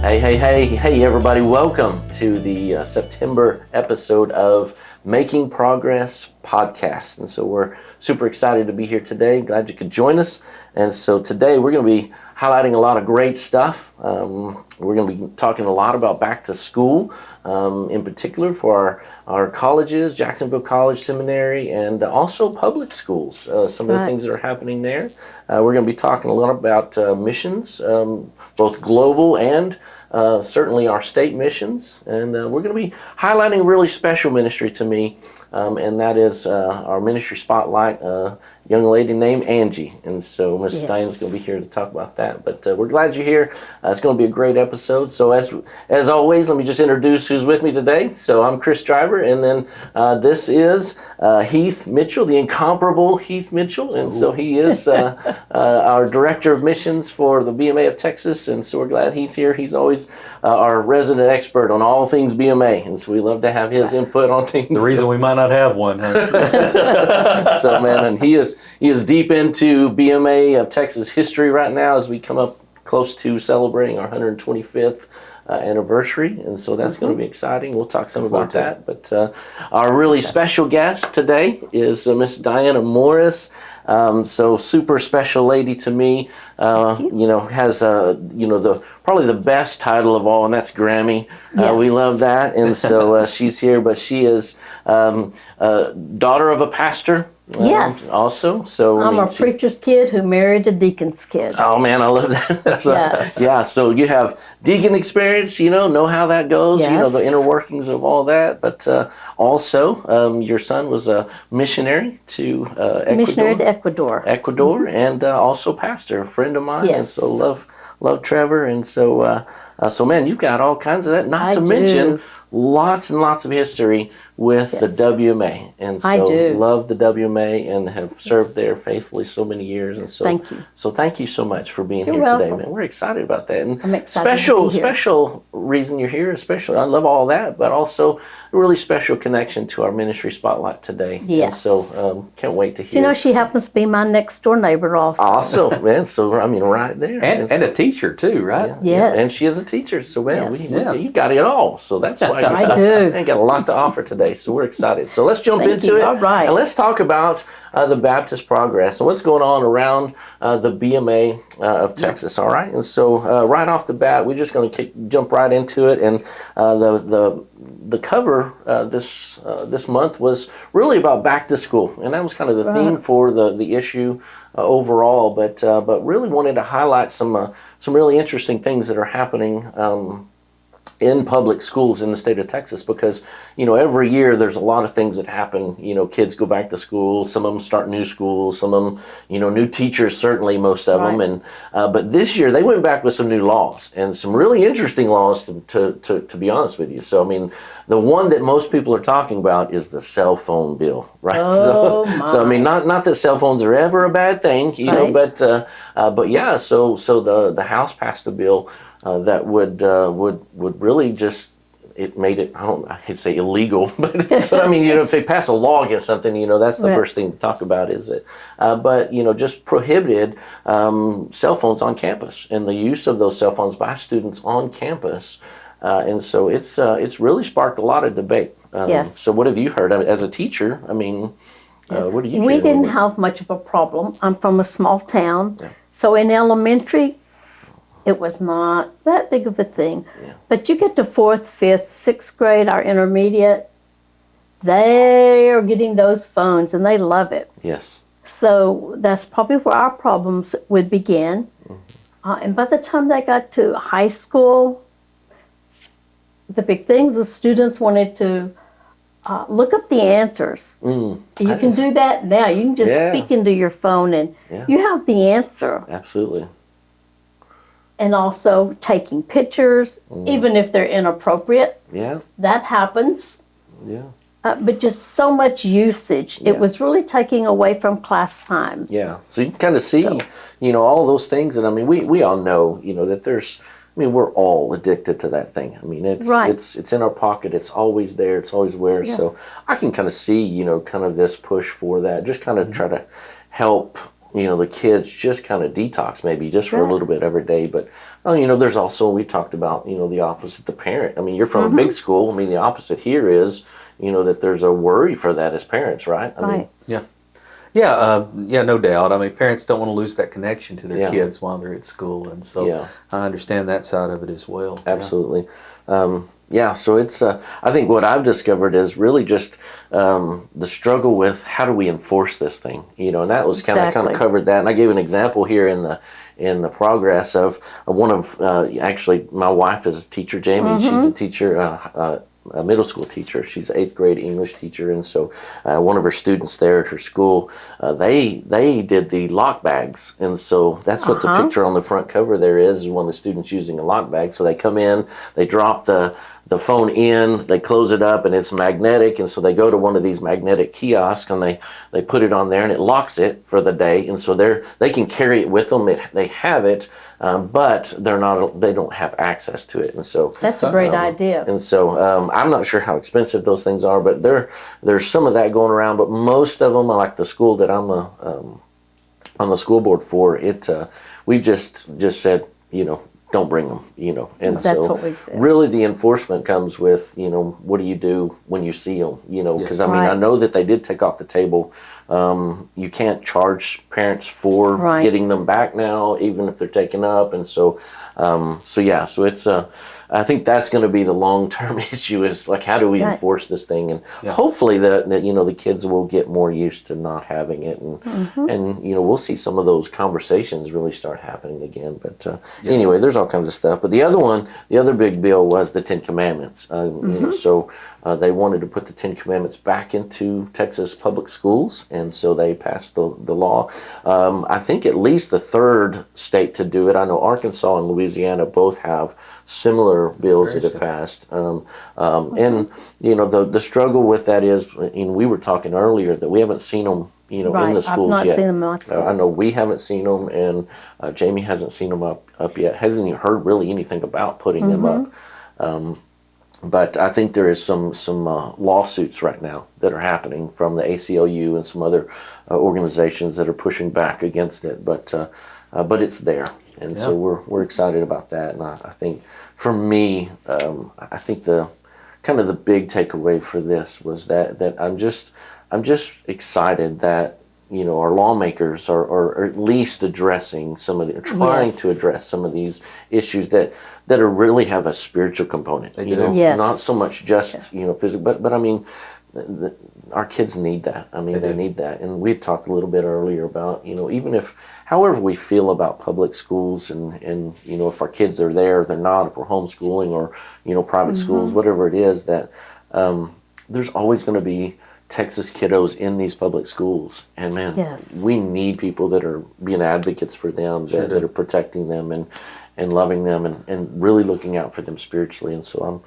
Hey, everybody. Welcome to the September episode of Making Progress podcast. And so we're super excited to be here today. Glad you could join us. And so today we're going to be highlighting a lot of great stuff. We're going to be talking a lot about back to school, in particular for our colleges, Jacksonville College Seminary, and also public schools, some of the things that are happening there. We're going to be talking a lot about missions, both global and certainly our state missions. And we're going to be highlighting a really special ministry to me, and that is our ministry spotlight, young lady named Angie. And so Miss Diane's going to be here to talk about that. But we're glad you're here. It's going to be a great episode. So as always, let me just introduce who's with me today. So I'm Chris Driver, and then this is Heith Mitchell, the incomparable Heith Mitchell. And so he is our Director of Missions for the BMA of Texas. And so we're glad he's here. He's always our resident expert on all things BMA. And so we love to have his input on things. The reason we might not have one, huh? So, man, and he is deep into BMA of Texas history right now as we come up close to celebrating our 125th anniversary, and so that's going to be exciting. We'll talk some about that. But our really special guest today is Miss Diana Morris. So super special lady to me. Has probably the best title of all, and that's Grammy. We love that, and so she's here. But she is daughter of a pastor. Yes. Also, so I'm a preacher's kid who married a deacon's kid. Oh man, I love that. So, yes. Yeah. So you have deacon experience. Know how that goes. Yes. The inner workings of all that. But also, your son was a missionary to Ecuador. Missionary to Ecuador. And also pastor, a friend of mine. Yes. And so love Trevor. And so man, you've got all kinds of that. Not to mention lots and lots of history with the WMA, and so love the WMA and have served there faithfully so many years. And so thank you. So thank you so much for being You're here welcome. today, man. We're excited about that. And I'm excited to be here. Special reason you're here, especially I love all that, but also a really special connection to our ministry spotlight today. Yes. And so can't wait to hear. She happens to be my next door neighbor also. Also, man. So right there, and a teacher too, right? Yes. And she is a teacher. So man, Yes. you got it all. So that's why I do. I got a lot to offer today. So we're excited. So let's jump into it. All right. And let's talk about the Baptist Progress and what's going on around the BMA of Texas. All right. And so right off the bat, we're just going to jump right into it. And the cover this month was really about back to school, and that was kind of the theme for the issue overall. But really wanted to highlight some really interesting things that are happening in public schools in the state of Texas, because every year there's a lot of things that happen. Kids go back to school, some of them start new schools, some of them new teachers, certainly most of them, and but this year they went back with some new laws, and some really interesting laws to be honest with you. So I mean, the one that most people are talking about is the cell phone bill, right? Oh, so I mean, not that cell phones are ever a bad thing, but yeah, so the House passed a bill that would really just, it made it, I hate to say illegal, but I mean, if they pass a law against something, that's the first thing to talk about, is it? But just prohibited cell phones on campus and the use of those cell phones by students on campus. And so it's really sparked a lot of debate. Yes. So what have you heard? I mean, as a teacher, I mean, what do you We hear? didn't have much of a problem. I'm from a small town. Yeah. So in elementary, it was not that big of a thing. Yeah. But you get to 4th, 5th, 6th grade, our intermediate, they are getting those phones and they love it. Yes. So that's probably where our problems would begin. Mm-hmm. And by the time they got to high school, the big thing was students wanted to look up the answers. You can do that now. You can just speak into your phone and you have the answer. Absolutely. And also taking pictures, even if they're inappropriate. Yeah. That happens. Yeah. But just so much usage. It was really taking away from class time. Yeah. So you can kind of see, all those things. And I mean, we all know, that there's, we're all addicted to that thing. I mean, it's in our pocket. It's always there. It's always where. Yes. So I can kind of see, kind of this push for that. Just kind of try to help the kids just kind of detox maybe just for a Right. little bit every day. But there's also, we talked about, the opposite, the parent. I mean, you're from a big school. I mean, the opposite here is, that there's a worry for that as parents, right? I mean, Right. Yeah. Yeah, no doubt. I mean, parents don't want to lose that connection to their Yeah. kids while they're at school, and so Yeah. I understand that side of it as well. Yeah. absolutely. So it's, I think what I've discovered is really just the struggle with how do we enforce this thing, and that was kind of Exactly. covered that. And I gave an example here in the progress of one of, actually, my wife is a teacher, Jamie. She's a teacher, a middle school teacher. She's an 8th grade English teacher, and so one of her students there at her school, they did the lock bags, and so that's what the picture on the front cover there is one of the students using a lock bag. So they come in, they drop the phone in, they close it up, and it's magnetic, and so they go to one of these magnetic kiosks and they put it on there and it locks it for the day, and so they can carry it with them. They have it, but they don't have access to it, and so That's a great idea. and so I'm not sure how expensive those things are, but there's some of that going around. But most of them, like the school that I'm on the school board for, we just said, don't bring them, and That's so what we've said. really the enforcement comes with, what do you do when you see them, because I mean, I Right. know that they did take off the table. You can't charge parents for Right. getting them back now, even if they're taken up, and so it's I think that's going to be the long-term issue, is like, how do we Right. enforce this thing? And Yeah. hopefully that the kids will get more used to not having it, and we'll see some of those conversations really start happening again. But anyway, there's all kinds of stuff. But the other big bill was the 10 Commandments. So they wanted to put the 10 Commandments back into Texas public schools, and so they passed the law. I think at least the third state to do it. I know Arkansas and Louisiana both have similar bills that have passed. And the struggle with that is, we were talking earlier that we haven't seen them, in Right. the schools I've not yet. seen them in my schools. I know we haven't seen them, and Jamie hasn't seen them up yet. Hasn't even heard really anything about putting them up. But I think there is some lawsuits right now that are happening from the ACLU and some other organizations that are pushing back against it. But it's there, and so we're excited about that. And I think for me, I think the kind of the big takeaway for this was that I'm just excited that our lawmakers are at least addressing some of the, trying Yes. to address some of these issues that are really have a spiritual component. They do. Yes. Not so much just physical, but I mean, our kids need that. I mean, they do. need that. And we talked a little bit earlier about even if, however we feel about public schools, and if our kids are there, they're not, if we're homeschooling or private schools, whatever it is, that there's always going to be Texas kiddos in these public schools, and man, Yes. we need people that are being advocates for them, that are protecting them and loving them, and really looking out for them spiritually. And so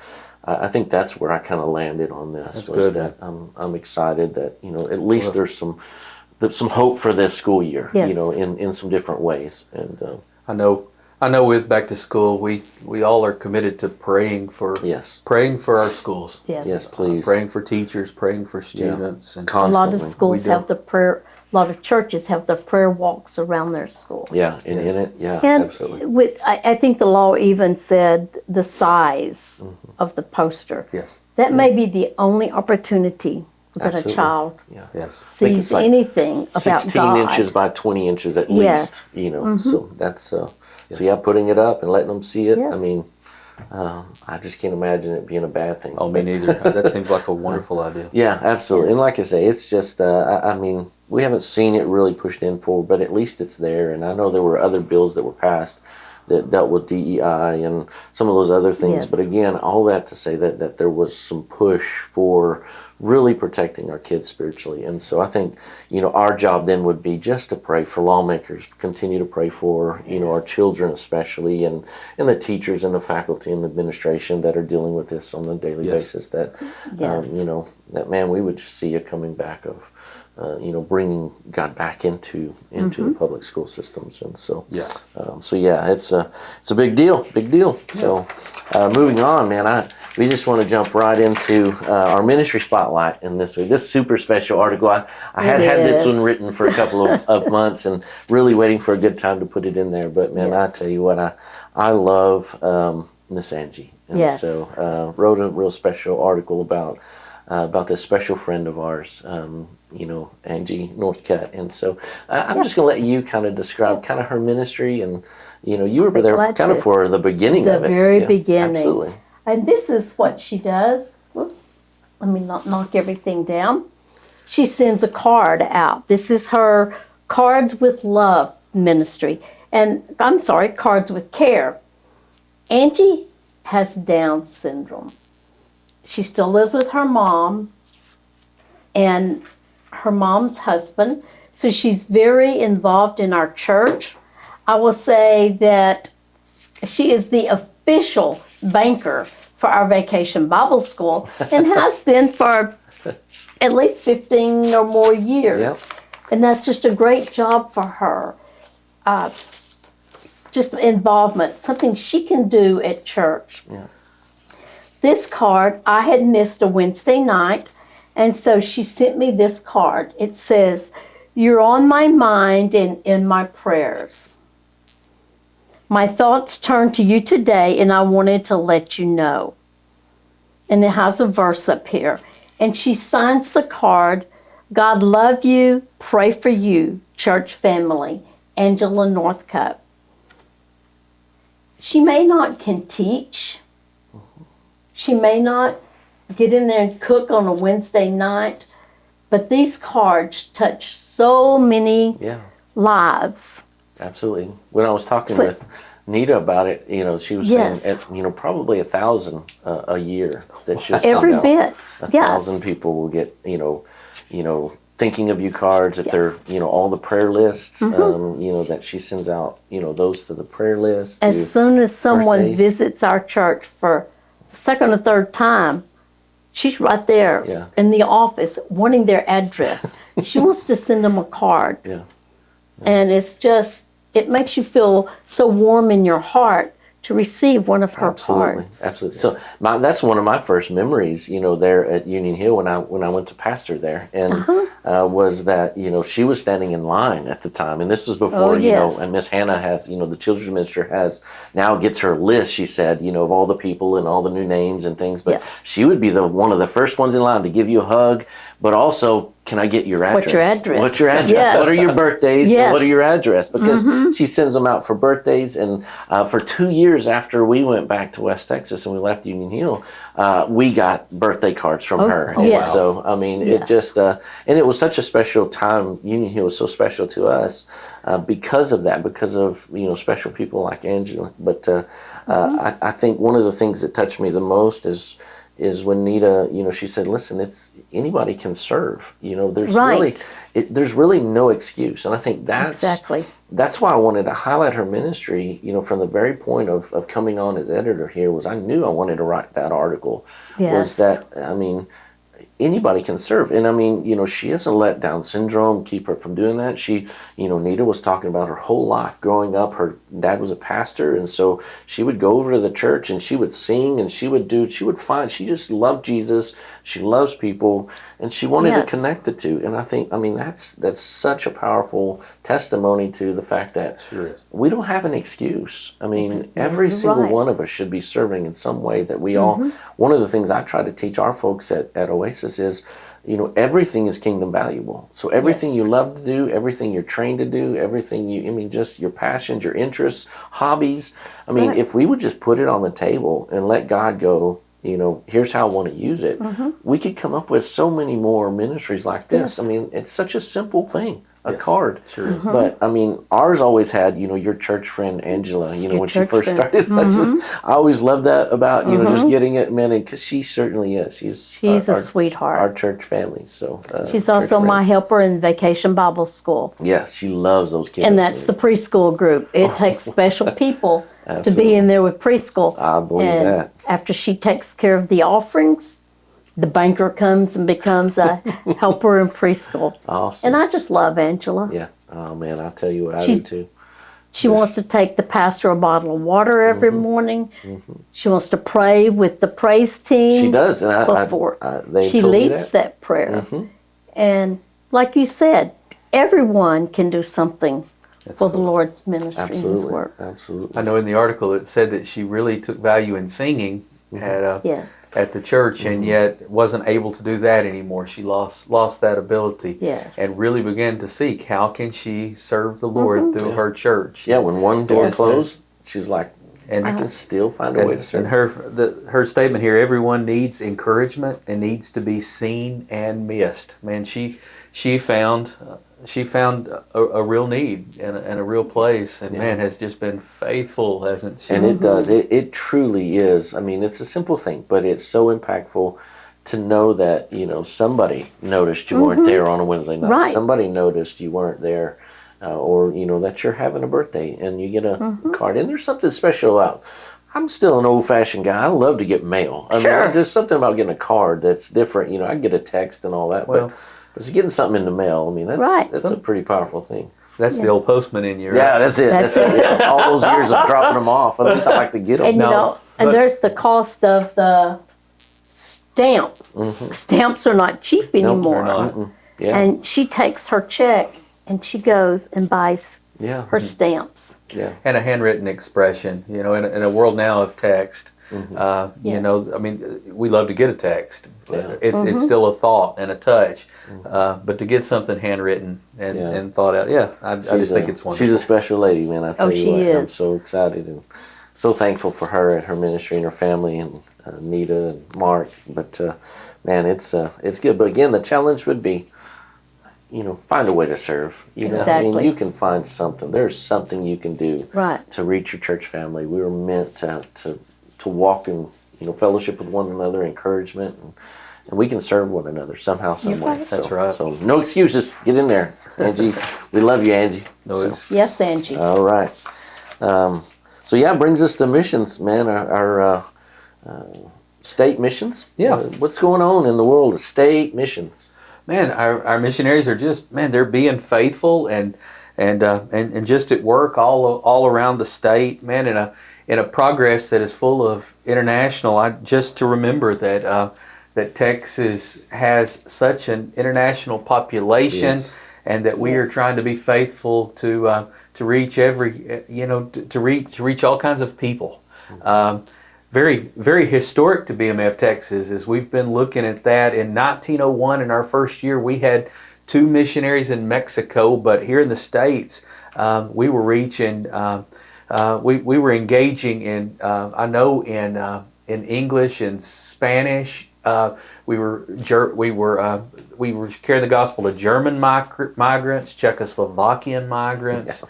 I think that's where I kind of landed on this. That's was good. that I'm excited that at least there's some hope for this school year. Yes. In some different ways. And I know with back to school, we all are committed to praying for yes, our schools. yes, please, Praying for teachers, praying for students, and A constantly. lot of schools We do. have the prayer. A lot of churches have the prayer walks around their school. Yeah, in Yes. it, yeah, And absolutely. I think the law even said the size of the poster. yes, That may be the only opportunity that Absolutely. a child Yeah. yes, think sees it's like anything about 16 God. inches by 20 inches at Yes. least, so that's so putting it up and letting them see it. Yes. I mean, I just can't imagine it being a bad thing. Oh, me neither. That seems like a wonderful idea. Yeah, absolutely. And like I say, it's just I mean, we haven't seen it really pushed in forward, but at least it's there. And I know there were other bills that were passed that dealt with DEI and some of those other things. Yes. But again, all that to say that there was some push for really protecting our kids spiritually. And so I think, our job then would be just to pray for lawmakers, continue to pray for, our children especially, and the teachers and the faculty and the administration that are dealing with this on a daily Yes. basis, that, Yes. that, man, we would just see a coming back of, bringing God back into the public school systems. And so, Yes. it's a big deal. So, moving on, man, we just want to jump right into our ministry spotlight. spotlight in this super special article. I had this one written for a couple of months and really waiting for a good time to put it in there. But man, I tell you what, I love Miss Angie. And so wrote a real special article about this special friend of ours, Angie Northcutt. And so I'm just going to let you kind of describe kind of her ministry. And, you were there kind of for the beginning of it. The very beginning. Absolutely. And this is what she does. Whoop, let me not knock everything down. She sends a card out. This is her Cards with Love ministry. And I'm sorry, Cards with Care. Angie has Down syndrome. She still lives with her mom and her mom's husband. So she's very involved in our church. I will say that she is the official banker for our Vacation Bible School and has been for at least 15 or more years. Yep. And that's just a great job for her. Just involvement, something she can do at church. Yeah. This card, I had missed a Wednesday night, and so she sent me this card. It says, "You're on my mind and in my prayers. My thoughts turn to you today, and I wanted to let you know." And it has a verse up here. And she signs the card, "God love you, pray for you, church family, Angela Northcutt." She may not can teach. She may not get in there and cook on a Wednesday night, but these cards touch so many lives. Absolutely. When I was talking with Nita about it, she was saying, probably 1,000 a year that she'll send every out. bit. 1,000 people will get, thinking of you cards, if they're, all the prayer lists, that she sends out, those to the prayer list. As soon as someone birthdays. visits our church for the second or third time, she's right there in the office wanting their address. She wants to send them a card. Yeah. And it's just, it makes you feel so warm in your heart to receive one of her cards. Absolutely. So that's one of my first memories, there at Union Hill when I went to pastor there, and was that she was standing in line at the time, and this was before and Miss Hannah has the children's minister now gets her list. She said of all the people and all the new names and things, but she would be one of the first ones in line to give you a hug, but also, can I get your address? What's your address? What's your address? Yes. What are your birthdays? Yes. And what are your address? Because she sends them out for birthdays. And for 2 years after we went back to West Texas and we left Union Hill, we got birthday cards from her. And so, it just, and it was such a special time. Union Hill was so special to us because of that, because of, special people like Angela. But I think one of the things that touched me the most is when Nita, she said, "Listen, it's anybody can serve. There's really no excuse." And I think that's why I wanted to highlight her ministry. From the very point of coming on as editor here was I knew I wanted to write that article. Was that anybody can serve. And she hasn't let Down syndrome keep her from doing that. She, Nita was talking about her whole life growing up. Her dad was a pastor, and so she would go over to the church and she would sing and she she just loved Jesus. She loves people, and she wanted to connect the two. And I think, that's such a powerful testimony to the fact that we don't have an excuse. Every single one of us should be serving in some way that we all, one of the things I try to teach our folks at Oasis is, everything is kingdom valuable. So everything you love to do, everything you're trained to do, everything just your passions, your interests, hobbies. If we would just put it on the table and let God go, here's how I want to use it, we could come up with so many more ministries like this. It's such a simple thing. A card. Sure is. But ours always had, your church friend Angela, when she first started. I always loved that about, just getting it, man, because she certainly is. She's a sweetheart. Our church family. So she's also my helper in Vacation Bible School. Yes, she loves those kids. And that's the preschool group. It takes special people to be in there with preschool. I believe that. After she takes care of the offerings, the banker comes and becomes a helper in preschool. Awesome. And I just love Angela. Yeah. Oh, man, I'll tell you what, I do too. She wants to take the pastor a bottle of water every morning. She wants to pray with the praise team. She does, and before they she told me leads that prayer. And like you said, everyone can do something for the Lord's ministry and His work. Absolutely. I know in the article it said that she really took value in singing at the church, and yet wasn't able to do that anymore. She lost that ability, and really began to seek how can she serve the Lord through her church. Yeah, when one door closed, she's like, I can still find a way to serve. And her statement here: everyone needs encouragement and needs to be seen and missed. Man, she found a real need and a real place, and man, has just been faithful, hasn't she? And it does. It truly is. I mean, it's a simple thing, but it's so impactful to know that, somebody noticed you weren't there on a Wednesday night. Right. Somebody noticed you weren't there, or, that you're having a birthday and you get a card. And there's something special about, I'm still an old-fashioned guy. I love to get mail. I mean, there's something about getting a card that's different. I get a text and all that, but getting something in the mail, I mean, that's a pretty powerful thing. That's the old postman in you, right? Yeah, that's it. That's it. Yeah. All those years of dropping them off. At least I like to get them. And, and there's the cost of the stamp. Stamps are not cheap anymore. Nope, they're not. Yeah. And she takes her check and she goes and buys her stamps. Yeah. And a handwritten expression, in a world now of text. I mean, we love to get a text. It's still a thought and a touch, but to get something handwritten and thought out, I just think it's wonderful. She's a special lady, man. I tell you what, is. I'm so excited and so thankful for her and her ministry and her family and Nita and Mark. But man, it's good. But again, the challenge would be, find a way to serve. Exactly. I mean, you can find something. There's something you can do to reach your church family. We were meant to walk in fellowship with one another, encouragement, and we can serve one another somehow, some way. Right. That's right. So no excuses. Get in there, Angie. We love you, Angie. Yes, Angie. All right. So it brings us to missions, man. Our state missions. Yeah. What's going on in the world of state missions? Man, our missionaries are just they're being faithful and just at work all around the state, man. In a progress that is full of international. Just to remember that Texas has such an international population, and that we are trying to be faithful to reach to reach all kinds of people. Very, very historic to BMF Texas, as we've been looking at that. In 1901, in our first year, we had 2 missionaries in Mexico, but here in the States, we were reaching. We were engaging in in English and Spanish. We were carrying the gospel to German migrants, Czechoslovakian migrants.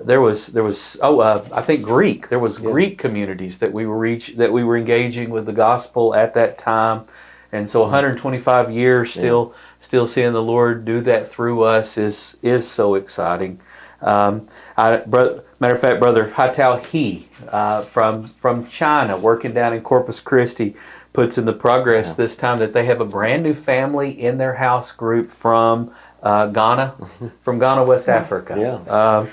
There was I think Greek. There was Greek communities that we were engaging with the gospel at that time, and so 125 years still seeing the Lord do that through us is so exciting. Matter of fact, Brother Haitao He from China, working down in Corpus Christi, puts in the progress this time that they have a brand new family in their house group from Ghana, West Africa. Yeah.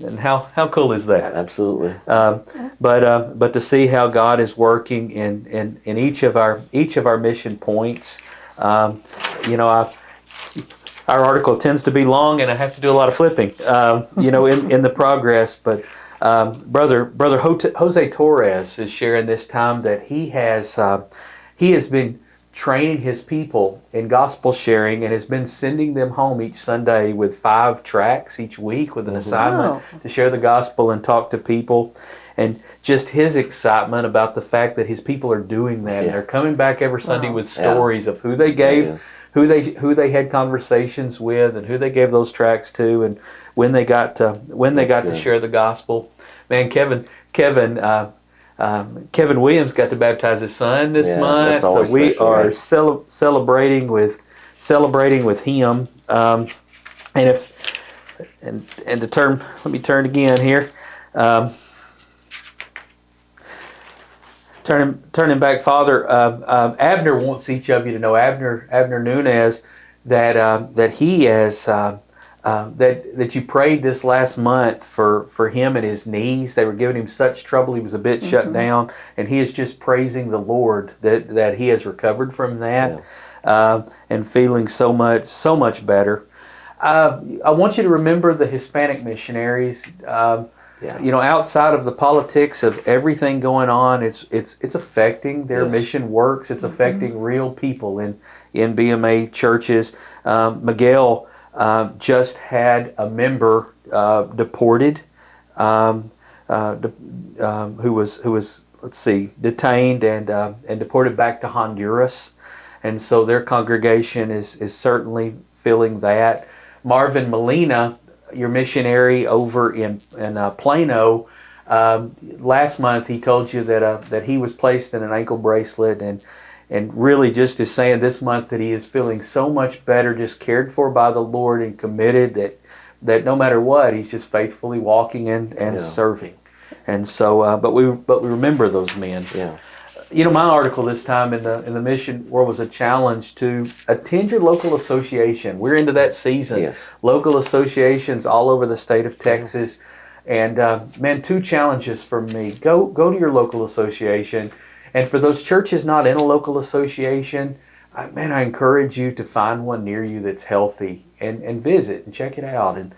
And how cool is that? Absolutely. But to see how God is working in each of our mission points, our article tends to be long, and I have to do a lot of flipping, in the progress. But Brother Jose Torres is sharing this time that he has been training his people in gospel sharing, and has been sending them home each Sunday with 5 tracts each week with an assignment to share the gospel and talk to people. And just his excitement about the fact that his people are doing that. And they're coming back every Sunday with stories of who they gave, who they had conversations with, and who they gave those tracts to, and when they got to share the gospel. Man, Kevin Williams got to baptize his son this month, so we are celebrating with him. Let me turn again here. Turning back, Father, Abner wants each of you to know, Abner Nunez, that he has that you prayed this last month for him and his knees. They were giving him such trouble. He was a bit shut down, and he is just praising the Lord that he has recovered from that, and feeling so much better. I want you to remember the Hispanic missionaries. Outside of the politics of everything going on, it's affecting their mission works. It's affecting real people in BMA churches. Miguel just had a member deported, who was detained and deported back to Honduras, and so their congregation is certainly feeling that. Marvin Molina, your missionary over in Plano, last month he told you that he was placed in an ankle bracelet, and really just is saying this month that he is feeling so much better, just cared for by the Lord and committed that no matter what, he's just faithfully walking and serving. And so, but we remember those men. Yeah. My article this time in the mission world was a challenge to attend your local association. We're into that season. Yes. Local associations all over the state of Texas. And two challenges for me. Go to your local association. And for those churches not in a local association, I encourage you to find one near you that's healthy and visit and check it out and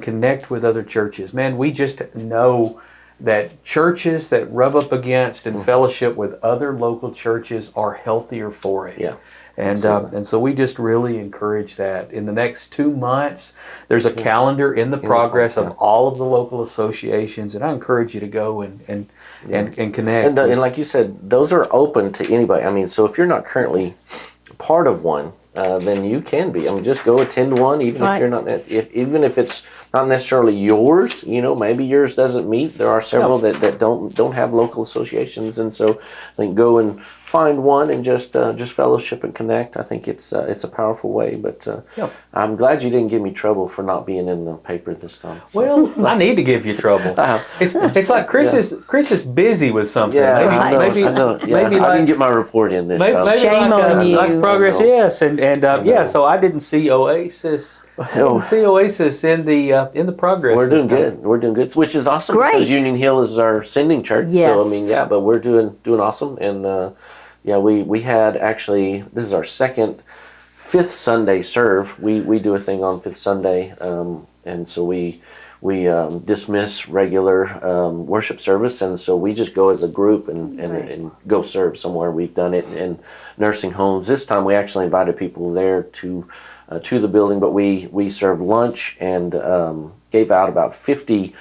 connect with other churches. Man, we just know that churches that rub up against and fellowship with other local churches are healthier for it. Yeah. And so we just really encourage that. In the next 2 months, there's a calendar in the progress of all of the local associations, and I encourage you to go and connect. And like you said, those are open to anybody. I mean, so if you're not currently part of one, then you can be. I mean, just go attend one, even if you're not. Even if it's not necessarily yours, maybe yours doesn't meet. There are several that don't have local associations, and so I think go and find one and just fellowship and connect. I think it's a powerful way. But I'm glad you didn't give me trouble for not being in the paper this time. So. Well, I need to give you trouble. It's like Chris is busy with something. Yeah, maybe I know. Yeah, maybe I didn't get my report in this time. Maybe Shame on you. Like progress, yes, and so I didn't see Oasis. In the progress. We're doing good. We're doing good, which is awesome. Great. Because Union Hill is our sending church. Yes. So I mean, but we're doing awesome, and we had actually, this is our fifth Sunday serve. We do a thing on fifth Sunday, and so we dismiss regular worship service, and so we just go as a group and go serve somewhere. We've done it in nursing homes. This time we actually invited people there to the building, but we served lunch and gave out about 50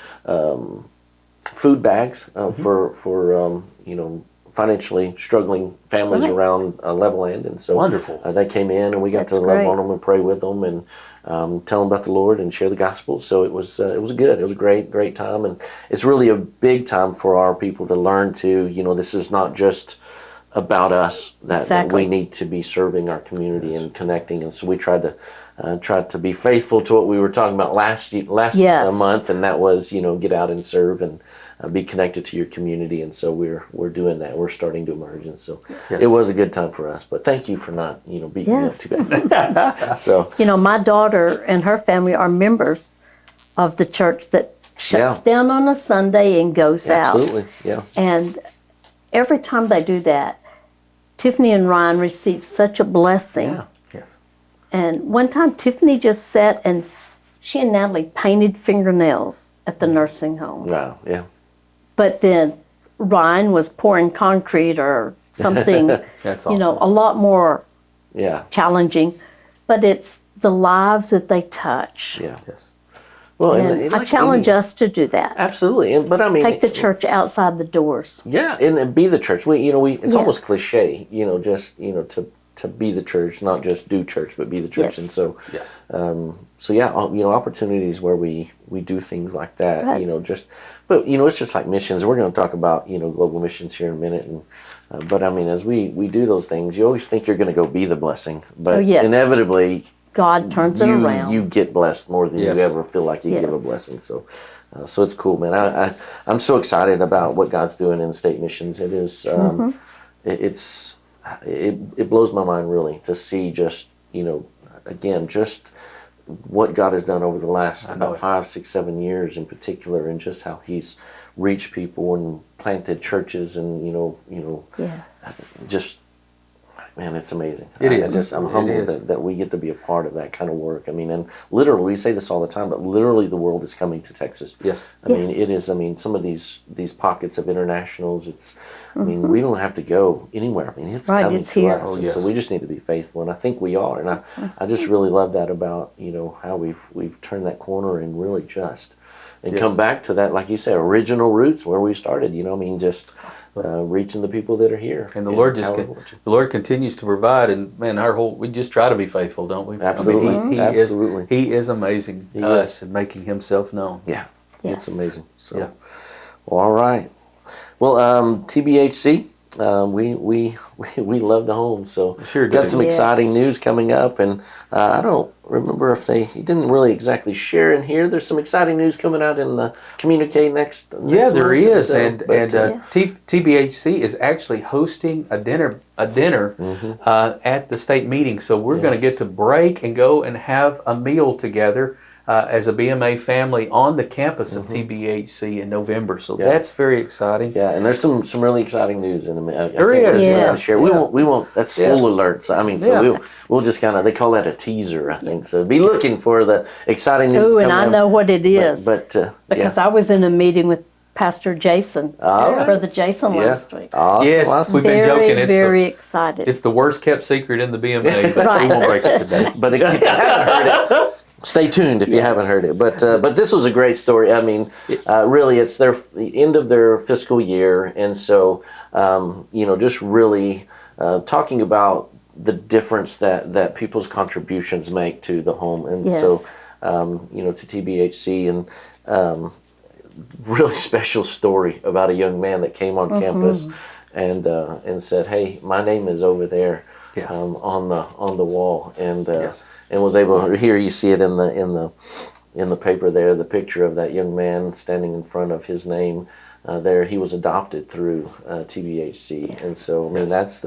food bags for financially struggling families around Levelland, and so wonderful. They came in and we got to love on them and pray with them and tell them about the Lord and share the gospel. So it was good. It was a great time, and it's really a big time for our people to learn to this is not just about us, that we need to be serving our community and connecting. And so we tried to be faithful to what we were talking about last month, and that was get out and serve and be connected to your community. And so we're doing that. We're starting to emerge, and so it was a good time for us. But thank you for not beating me up too bad. So my daughter and her family are members of the church that shuts down on a Sunday and goes out. Absolutely, yeah. And every time they do that, Tiffany and Ryan receive such a blessing. Yeah. Yes. And one time Tiffany just sat and she and Natalie painted fingernails at the nursing home. Wow, yeah. But then Ryan was pouring concrete or something, That's awesome. a lot more challenging. But it's the lives that they touch. Yeah. Yes. Well, And I challenge us to do that. Absolutely, but I mean, Take the church outside the doors. Yeah, and be the church. We it's almost cliche, just to be the church, not just do church, but be the church. Yes. And so, Yes. opportunities where we do things like that. Right. But it's just like missions. We're going to talk about global missions here in a minute, and but I mean, as we do those things, you always think you're going to go be the blessing, but inevitably, God turns it around. You get blessed more than you ever feel like you give a blessing. So, so it's cool, man. I'm so excited about what God's doing in state missions. It is, it blows my mind really to see just again just what God has done over the last I know about it. 5, 6, 7 years in particular, and just how He's reached people and planted churches, and Yeah. just man, it's amazing. It is. I'm It humbled is. that we get to be a part of that kind of work. I mean, and literally, we say this all the time, but literally, the world is coming to Texas. Yes. I mean, Yes. it is. I mean, some of these pockets of internationals. It's. I mean, we don't have to go anywhere. I mean, it's Right, coming it's to here. us, Oh, and yes. so we just need to be faithful. And I think we are. And I just really love that about how we've turned that corner and really just. And Yes. come back to that, like you said, original roots where we started. I mean, just reaching the people that are here. And the Lord the Lord continues to provide, and man, we just try to be faithful, don't we? Absolutely. I mean, Absolutely. He is amazing He to us is. and making Himself known. Yeah, Yes. it's amazing. So, Yeah. well, all right. Well, TBHC, we love the home. So, Sure got do. some Yes. exciting news coming up, and I don't remember if he didn't really exactly share in here. There's some exciting news coming out in the communique next. Yeah, there month, is, so, and but, and TBHC is actually hosting a dinner at the state meeting. So we're going to Yes. get to break and go and have a meal together as a BMA family on the campus of TBHC in November. So Yeah. that's very exciting. yeah, and there's some really exciting news in a minute. There is, yes. Share. We won't. That's spoiler alert. So I mean, so Yeah. we'll just kind of, they call that a teaser, I think. So be looking for the exciting news. Oh, and coming I up. know what it is. But because I was in a meeting with Pastor Jason, right. Brother Jason last week. Awesome. Yes, awesome. we've been joking. It's Very excited. It's the worst kept secret in the BMA, but we Right. won't break it today. But if you haven't heard it, stay tuned if you haven't heard it. But this was a great story. I mean, really, it's the end of their fiscal year, and so just really talking about the difference that people's contributions make to the home, and Yes. so to TBHC, and really special story about a young man that came on campus and said, "Hey, my name is over there." Yeah. On the wall, and Yes. and was able to, here you see it in the paper there, the picture of that young man standing in front of his name there. He was adopted through TBHC, and so I mean Yes.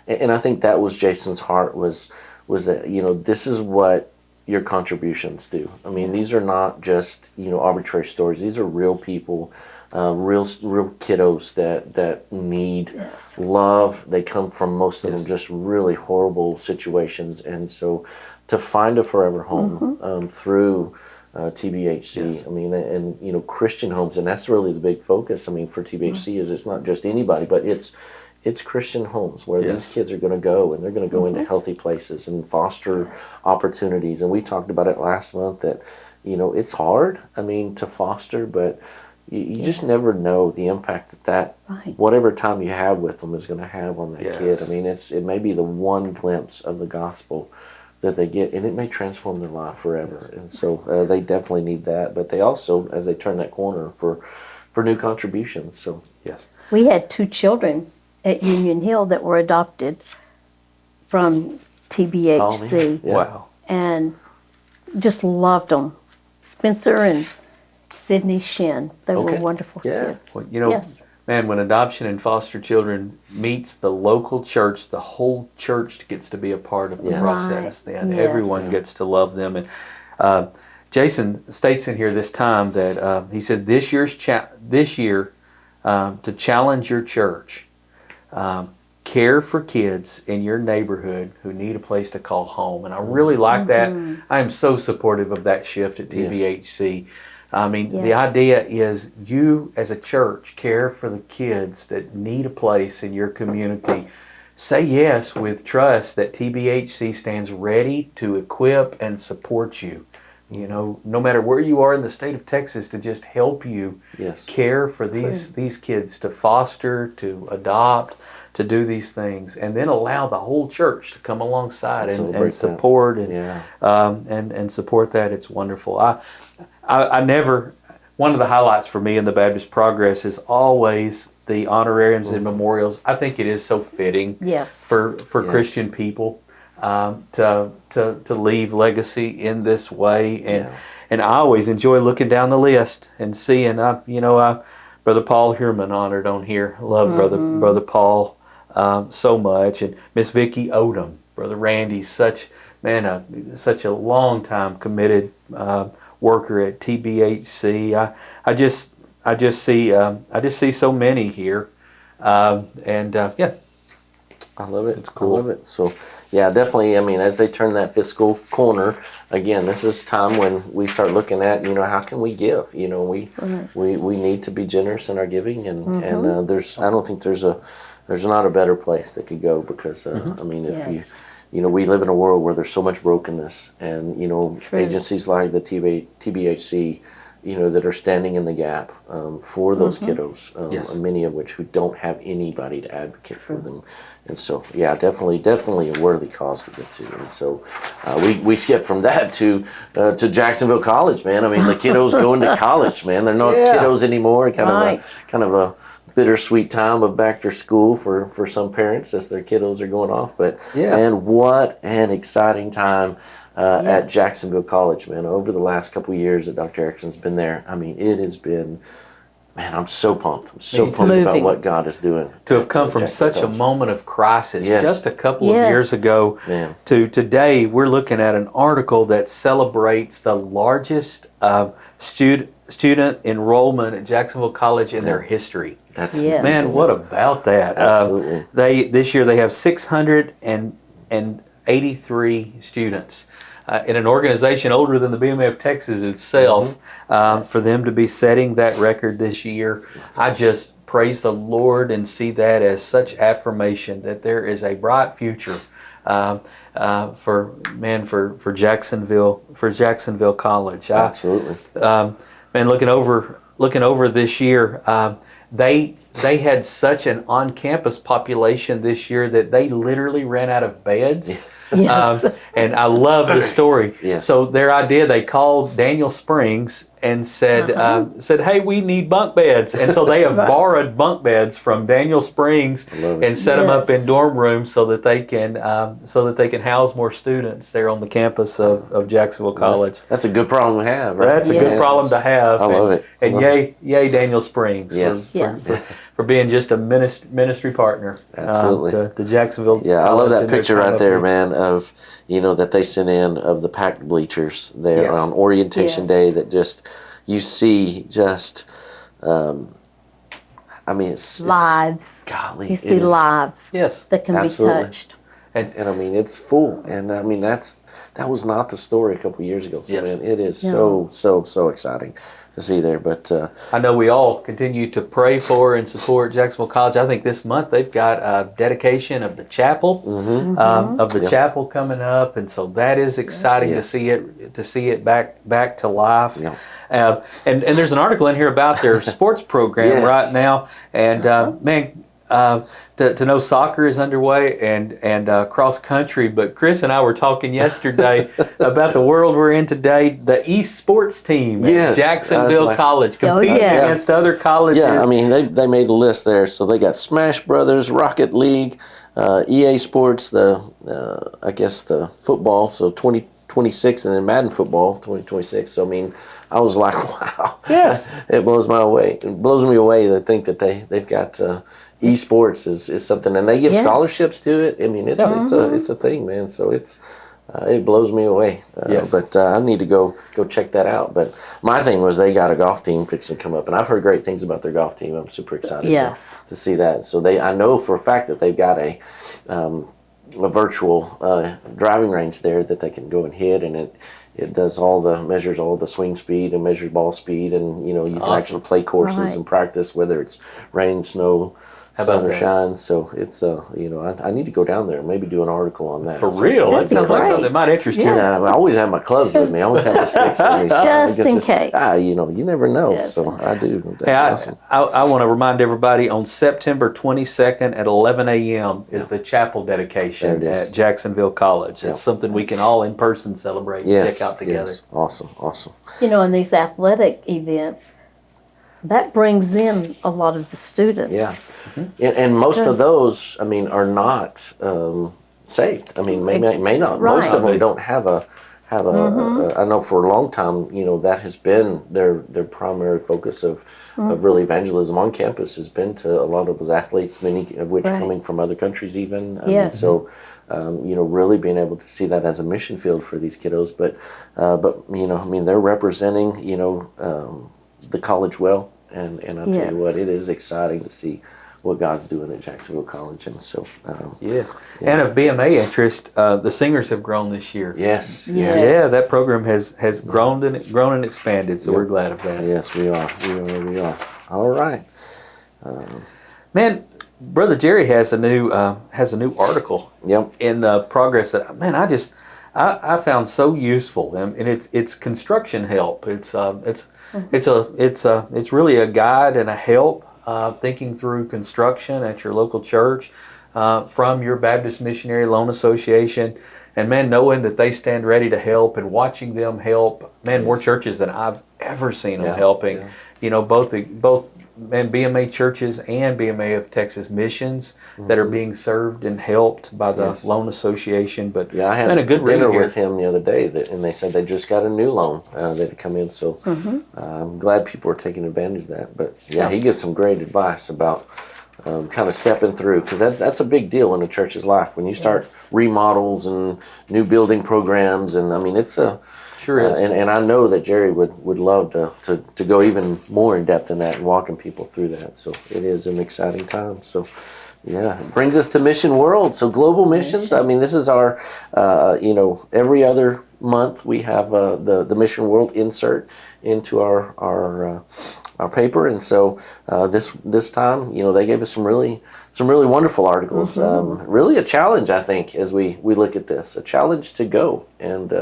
and I think that was Jason's heart, was that this is what your contributions do. I mean, these are not just arbitrary stories. These are real people, real kiddos that need love. They come from, most of them, just really horrible situations, and so to find a forever home through TBHC. Yes. I mean, and Christian homes, and that's really the big focus. I mean, for TBHC is it's not just anybody, but it's Christian homes where these kids are going to go, and they're going to go into healthy places and foster opportunities. And we talked about it last month that it's hard. I mean, to foster, but you just never know the impact that Right. whatever time you have with them is going to have on that kid. Yes. I mean, it may be the one glimpse of the gospel that they get, and it may transform their life forever. Yes. And so they definitely need that. But they also, as they turn that corner, for new contributions. So Yes. We had 2 children at Union Hill that were adopted from TBHC, Yeah. Wow. and just loved them. Spencer and Sydney Shin. They Okay. were wonderful Yeah. kids. Well, Yes. man, when adoption and foster children meets the local church, the whole church gets to be a part of the Yes. process. Right. Then Yes. everyone gets to love them. And Jason states in here this time that he said this year to challenge your church, care for kids in your neighborhood who need a place to call home. And I really like that. I am so supportive of that shift at TBHC. I mean, the Yes. idea is you as a church care for the kids that need a place in your community. Say yes with trust that TBHC stands ready to equip and support you. No matter where you are in the state of Texas, to just help you care for these kids, to foster, to adopt, to do these things, and then allow the whole church to come alongside and support and support that. It's wonderful. I never. One of the highlights for me in the Baptist Progress is always the honorariums and memorials. I think it is so fitting for Christian people to leave legacy in this way, and I always enjoy looking down the list and seeing Brother Paul Hurman honored on here. I love Brother Paul so much, and Miss Vicki Odom, Brother Randy, such such a long time committed worker at TBHC. I just see so many here, yeah. I love it. It's cool. I love it. So, yeah, definitely. I mean, as they turn that fiscal corner, again, this is time when we start looking at, how can we give? We need to be generous in our giving, and I don't think there's not a better place that could go, because I mean, if we live in a world where there's so much brokenness, and True. agencies like the TBHC, that are standing in the gap for those kiddos, Yes. many of which who don't have anybody to advocate for them. And so, yeah, definitely a worthy cause to get to. And so we skipped from that to Jacksonville College, man. I mean, the kiddos going to college, man. They're not kiddos anymore. Kind of a bittersweet time of back to school for some parents as their kiddos are going off. But, man, what an exciting time. At Jacksonville College, man. Over the last couple of years that Dr. Erickson's been there, I mean, it has been, man, I'm so pumped. I'm so pumped about what God is doing. To have come from such a moment of crisis just a couple of years ago to today, we're looking at an article that celebrates the largest student enrollment at Jacksonville College in their history. That's man, what about that? Absolutely. This year they have 683 students. In an organization older than the BMA of Texas itself, for them to be setting that record this year, I just praise the Lord and see that as such affirmation that there is a bright future for Jacksonville College. Absolutely. Man, looking over this year, they had such an on-campus population this year that they literally ran out of beds. Yes. And I love the story. Yes. So their idea, they called Daniel Springs and said, hey, we need bunk beds. And so they have borrowed bunk beds from Daniel Springs and set them up in dorm rooms so that they can house more students there on the campus of Jacksonville College. That's a good problem to have, right? That's a good problem to have. I love it. And yay Daniel Springs for being just a ministry partner. Absolutely. To Jacksonville College. I love that picture right there, man, of, that they sent in of the packed bleachers there on orientation day, that just, you see just, I mean, it's lives. Golly. You see lives that can be touched. And I mean, it's full. And I mean, that was not the story a couple of years ago. So, man, it is so exciting to see there. But I know we all continue to pray for and support Jacksonville College. I think this month they've got a dedication of the chapel, chapel coming up, and so that is exciting to see it back to life. Yeah. And there's an article in here about their sports program right now, and to know soccer is underway and cross country. But Chris and I were talking yesterday about the world we're in today. The esports team at Jacksonville College competing against other colleges. Yeah, I mean, they made a list there. So they got Smash Brothers, Rocket League, EA Sports, I guess the football, so 2026, and then Madden football 2026. So I mean, I was like, wow. Yes. It blows me away to think that they've got esports is something, and they give scholarships to it. I mean, it's a thing, man. So it blows me away. But I need to go check that out. But my thing was they got a golf team fixing to come up, and I've heard great things about their golf team. I'm super excited to see that. So I know for a fact that they've got a virtual driving range there that they can go and hit, and it does measures all the swing speed and measures ball speed, and you can actually play courses and practice, whether it's rain, snow, sun or shine. So it's I need to go down there and maybe do an article on that. For real? That sounds like something that might interest you. Yeah, I always have my clubs with me. I always have my sticks with me. Just in case. You never know. So I do. That's awesome. I want to remind everybody, on September 22nd at 11 a.m. is the chapel dedication at Jacksonville College. It's something we can all in person celebrate and check out together. Yes. Awesome. In these athletic events, that brings in a lot of the students. Yeah. And most of those, I mean, are not saved. I mean, may not. Right. Most of them don't have a. I know for a long time, that has been their primary focus of really evangelism on campus has been to a lot of those athletes, many of which coming from other countries even. So really being able to see that as a mission field for these kiddos. But they're representing, the college well, and I'll tell you what, it is exciting to see what God's doing at Jacksonville College. And so, yes. Yeah. And of BMA interest, the singers have grown this year. Yes. Yeah, that program has grown and expanded, so we're glad of that. Yes, we are. We are. All right. Man, Brother Jerry has a new article in Progress that I found so useful, and it's construction help. It's really a guide and a help thinking through construction at your local church from your Baptist Missionary Loan Association, and man, knowing that they stand ready to help and watching them help, more churches than I've ever seen them helping. Both BMA churches and BMA of Texas missions that are being served and helped by the Loan Association. But I had a good dinner with him the other day, and they said they just got a new loan that had come in. So I'm glad people are taking advantage of that. But he gives some great advice about kind of stepping through, because that's a big deal in a church's life when you start remodels and new building programs. And I mean, it's a sure is. And I know that Jerry would love to go even more in depth in that and walking people through that. So it is an exciting time. So it brings us to Mission World. So global missions. I mean, this is our every other month we have the Mission World insert into our paper, and so this time they gave us some really wonderful articles. Really a challenge, I think, as we look at this, a challenge to go and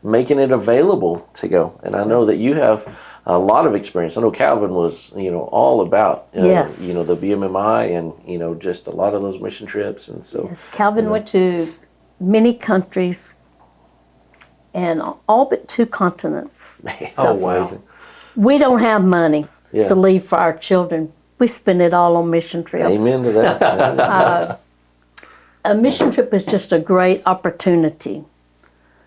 making it available to go. And I know that you have a lot of experience. I know Calvin was all about the BMMI and just a lot of those mission trips. And so Calvin went to many countries and all but 2 continents. Amazing. We don't have money to leave for our children. We spend it all on mission trips. Amen to that. A mission trip is just a great opportunity.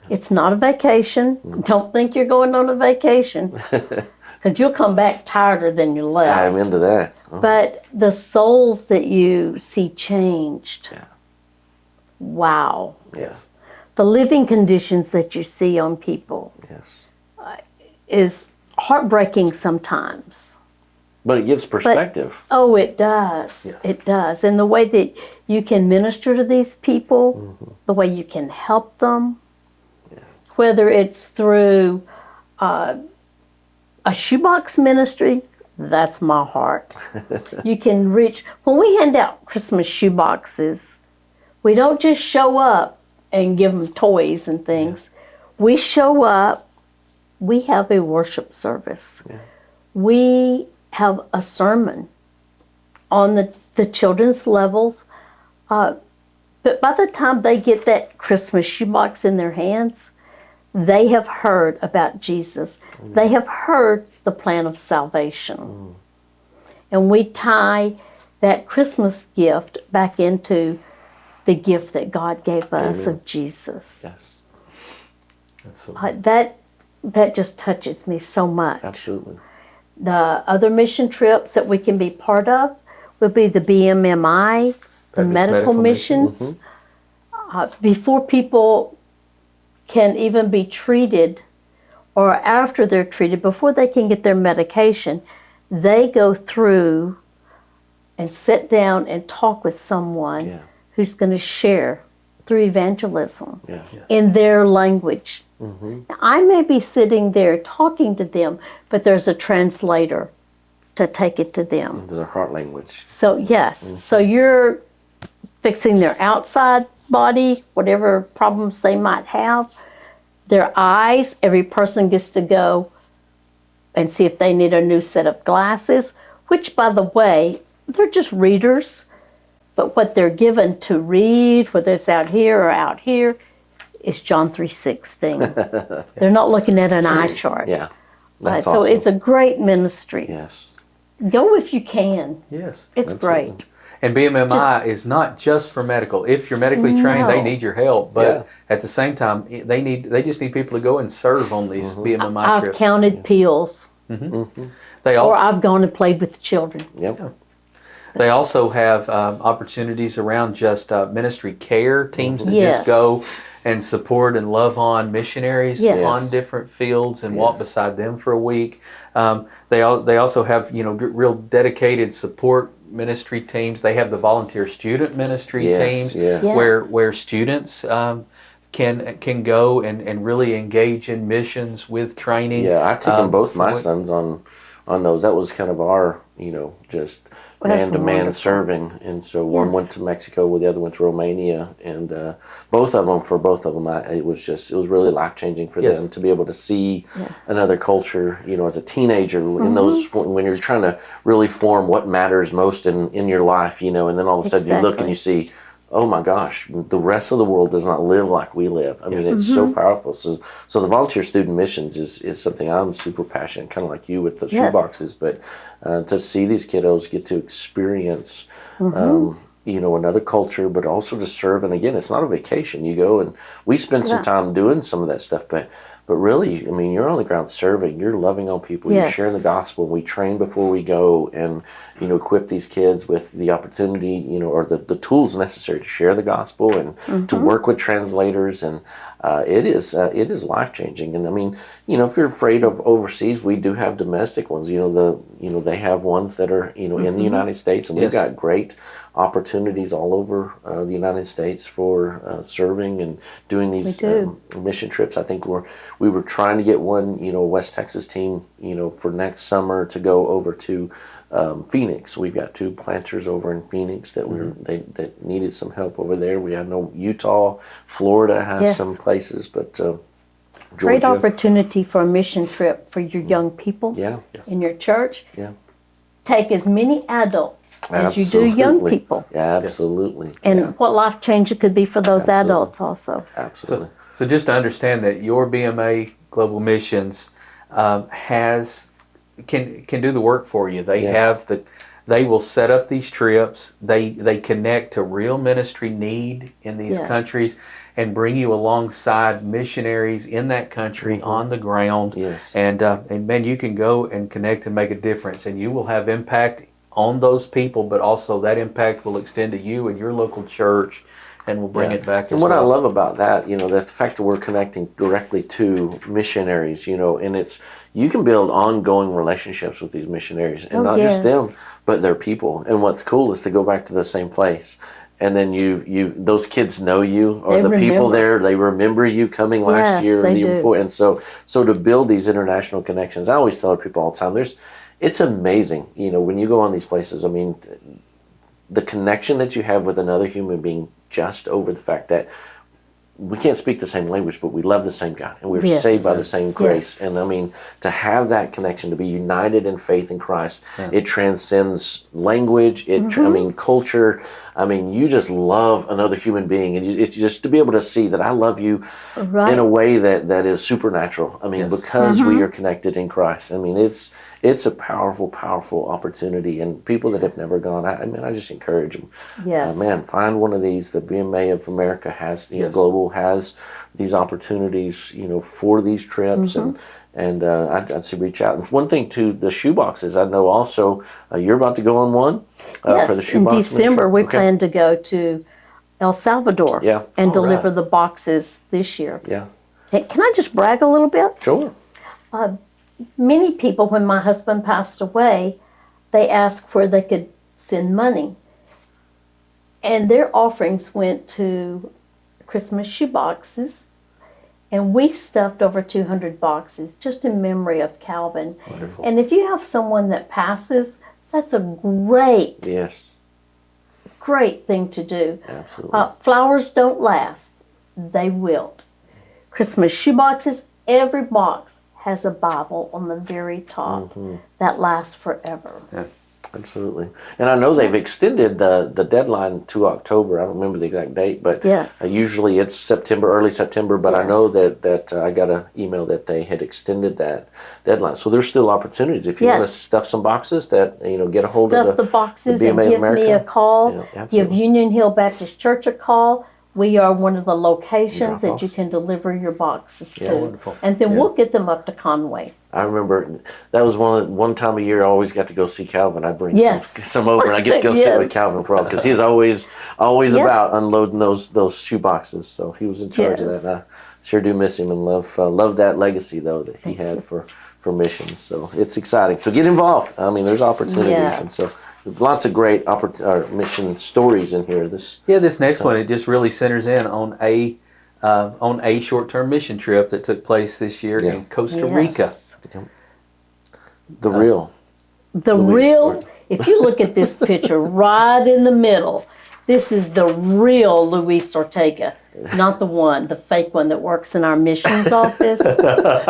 It's not a vacation. Don't think you're going on a vacation, because you'll come back tireder than you left. I'm into that. But the souls that you see changed, wow. Yes. The living conditions that you see on people is heartbreaking sometimes. But it gives perspective. It does. Yes. It does. And the way that you can minister to these people, the way you can help them, whether it's through a shoebox ministry, that's my heart. You can reach, when we hand out Christmas shoeboxes, we don't just show up and give them toys and things. We show up, we have a worship service. We have a sermon on the children's levels. But by the time they get that Christmas shoebox in their hands, they have heard about Jesus. They have heard the plan of salvation. And we tie that Christmas gift back into the gift that God gave us of Jesus. Yes. That's so that just touches me so much. Absolutely. The other mission trips that we can be part of would be the BMMI, the medical missions. Before people can even be treated, or after they're treated, before they can get their medication, they go through and sit down and talk with someone who's going to share through evangelism in their language. Now, I may be sitting there talking to them, but there's a translator to take it to them. Into their heart language. So yes, so you're fixing their outside body, whatever problems they might have. Their eyes, every person gets to go and see if they need a new set of glasses, which, by the way, they're just readers. But what they're given to read, whether it's out here or out here, is John 3:16. They're not looking at an eye chart. That's so awesome. it's a great ministry. Yes. Go if you can. Yes. It's great. And BMMI is not just for medical. If you're medically trained, they need your help. But at the same time, they just need people to go and serve on these BMMI trips. I've counted pills. They also, Or I've gone and played with the children. They also have opportunities around just ministry care teams that Yes. just go and support and love on missionaries Yes. on different fields and walk beside them for a week. They also have real dedicated support ministry teams. They have the volunteer student ministry teams Yes. where students can go and really engage in missions with training. Yeah, I've taken both my what- sons on those. That was kind of our, just That's man-to-man wonderful. serving. And so one Yes. went to Mexico, while the other went to Romania. And both of them, it was really life-changing for Yes. them to be able to see another culture, as a teenager, in those, when you're trying to really form what matters most in your life, and then all of a sudden you look and Exactly. you see, oh my gosh, the rest of the world does not live like we live. I mean, it's so powerful. So the volunteer student missions is something I'm super passionate, kind of like you with the Yes. shoeboxes, but to see these kiddos get to experience, another culture, but also to serve. And again, it's not a vacation. You go and we spend some time doing some of that stuff, but really, I mean, you're on the ground serving. You're loving on people. You're Yes. sharing the gospel. We train before we go, and equip these kids with the opportunity, or the tools necessary to share the gospel and to work with translators. And it is life changing. And I mean, if you're afraid of overseas, we do have domestic ones. They have ones that are in the United States, and we've Yes. got great opportunities all over the United States for serving and doing these mission trips. I think we were trying to get one, West Texas team, for next summer to go over to Phoenix. We've got 2 planters over in Phoenix that that needed some help over there. We have Utah, Florida has Yes. some places, but Great Georgia. opportunity for a mission trip for your young people Yeah. in your church. Yeah. Take as many adults as you do young Absolutely. people. Absolutely. And what life change it could be for those Absolutely. adults also. Absolutely. So just to understand that your BMA Global Missions can do the work for you. They Yes. they will set up these trips. They connect to real ministry need in these Yes. countries and bring you alongside missionaries in that country on the ground. Yes. And man, you can go and connect and make a difference, and you will have impact on those people, but also that impact will extend to you and your local church, and will bring it back. And what I love about that, the fact that we're connecting directly to missionaries, and you can build ongoing relationships with these missionaries, and not just them, but their people. And what's cool is to go back to the same place. And then those kids know you, or the people there, they remember you coming last year or the year before. And so to build these international connections, I always tell people all the time, it's amazing, when you go on these places. I mean, the connection that you have with another human being just over the fact that we can't speak the same language, but we love the same God, and we're saved by the same grace. And I mean, to have that connection, to be united in faith in Christ, it transcends language, culture. I mean, you just love another human being, and it's just to be able to see that I love you in a way that is supernatural. I mean, because we are connected in Christ. I mean, it's a powerful, powerful opportunity, and people that have never gone, I just encourage them. Yes. Find one of these. The BMA of America has, Global has these opportunities, for these trips, and I'd say reach out. And one thing too, the shoeboxes. I know also you're about to go on one for the In shoebox. December, mission. we Okay. plan to go to El Salvador and deliver the boxes this year. Yeah, Hey, can I just brag a little bit? sure. Many people, when my husband passed away, they asked where they could send money. And their offerings went to Christmas shoeboxes. And we stuffed over 200 boxes just in memory of Calvin. Wonderful. And if you have someone that passes, that's a great thing to do. Absolutely. Flowers don't last, they wilt. Christmas shoeboxes, every box has a Bible on the very top that lasts forever. Yeah, absolutely. And I know they've extended the deadline to October. I don't remember the exact date, but usually it's early September. But I know that I got an email that they had extended that deadline. So there's still opportunities if you want to stuff some boxes. That get a hold of the boxes the and BMA give America. me a call. Give Union Hill Baptist Church a call. we are one of the locations that you Drop-offs. can deliver your boxes to. Wonderful. And then we'll get them up to Conway. I remember that was one time a year I always got to go see Calvin. I bring Yes. some over, and I get to go sit Yes. with Calvin for all because he's always about unloading those shoe boxes. So he was in charge of Yes. that. And I sure do miss him and love that legacy though that he had for missions. So it's exciting. So get involved. I mean, there's opportunities, Yes. and so lots of great mission stories in here. This Next one, it just really centers in on a short-term mission trip that took place this year in Costa Rica. Yes. the real. The Luis, real, or- if you look at this picture right in the middle, this is the real Luis Ortega, not the fake one that works in our missions office.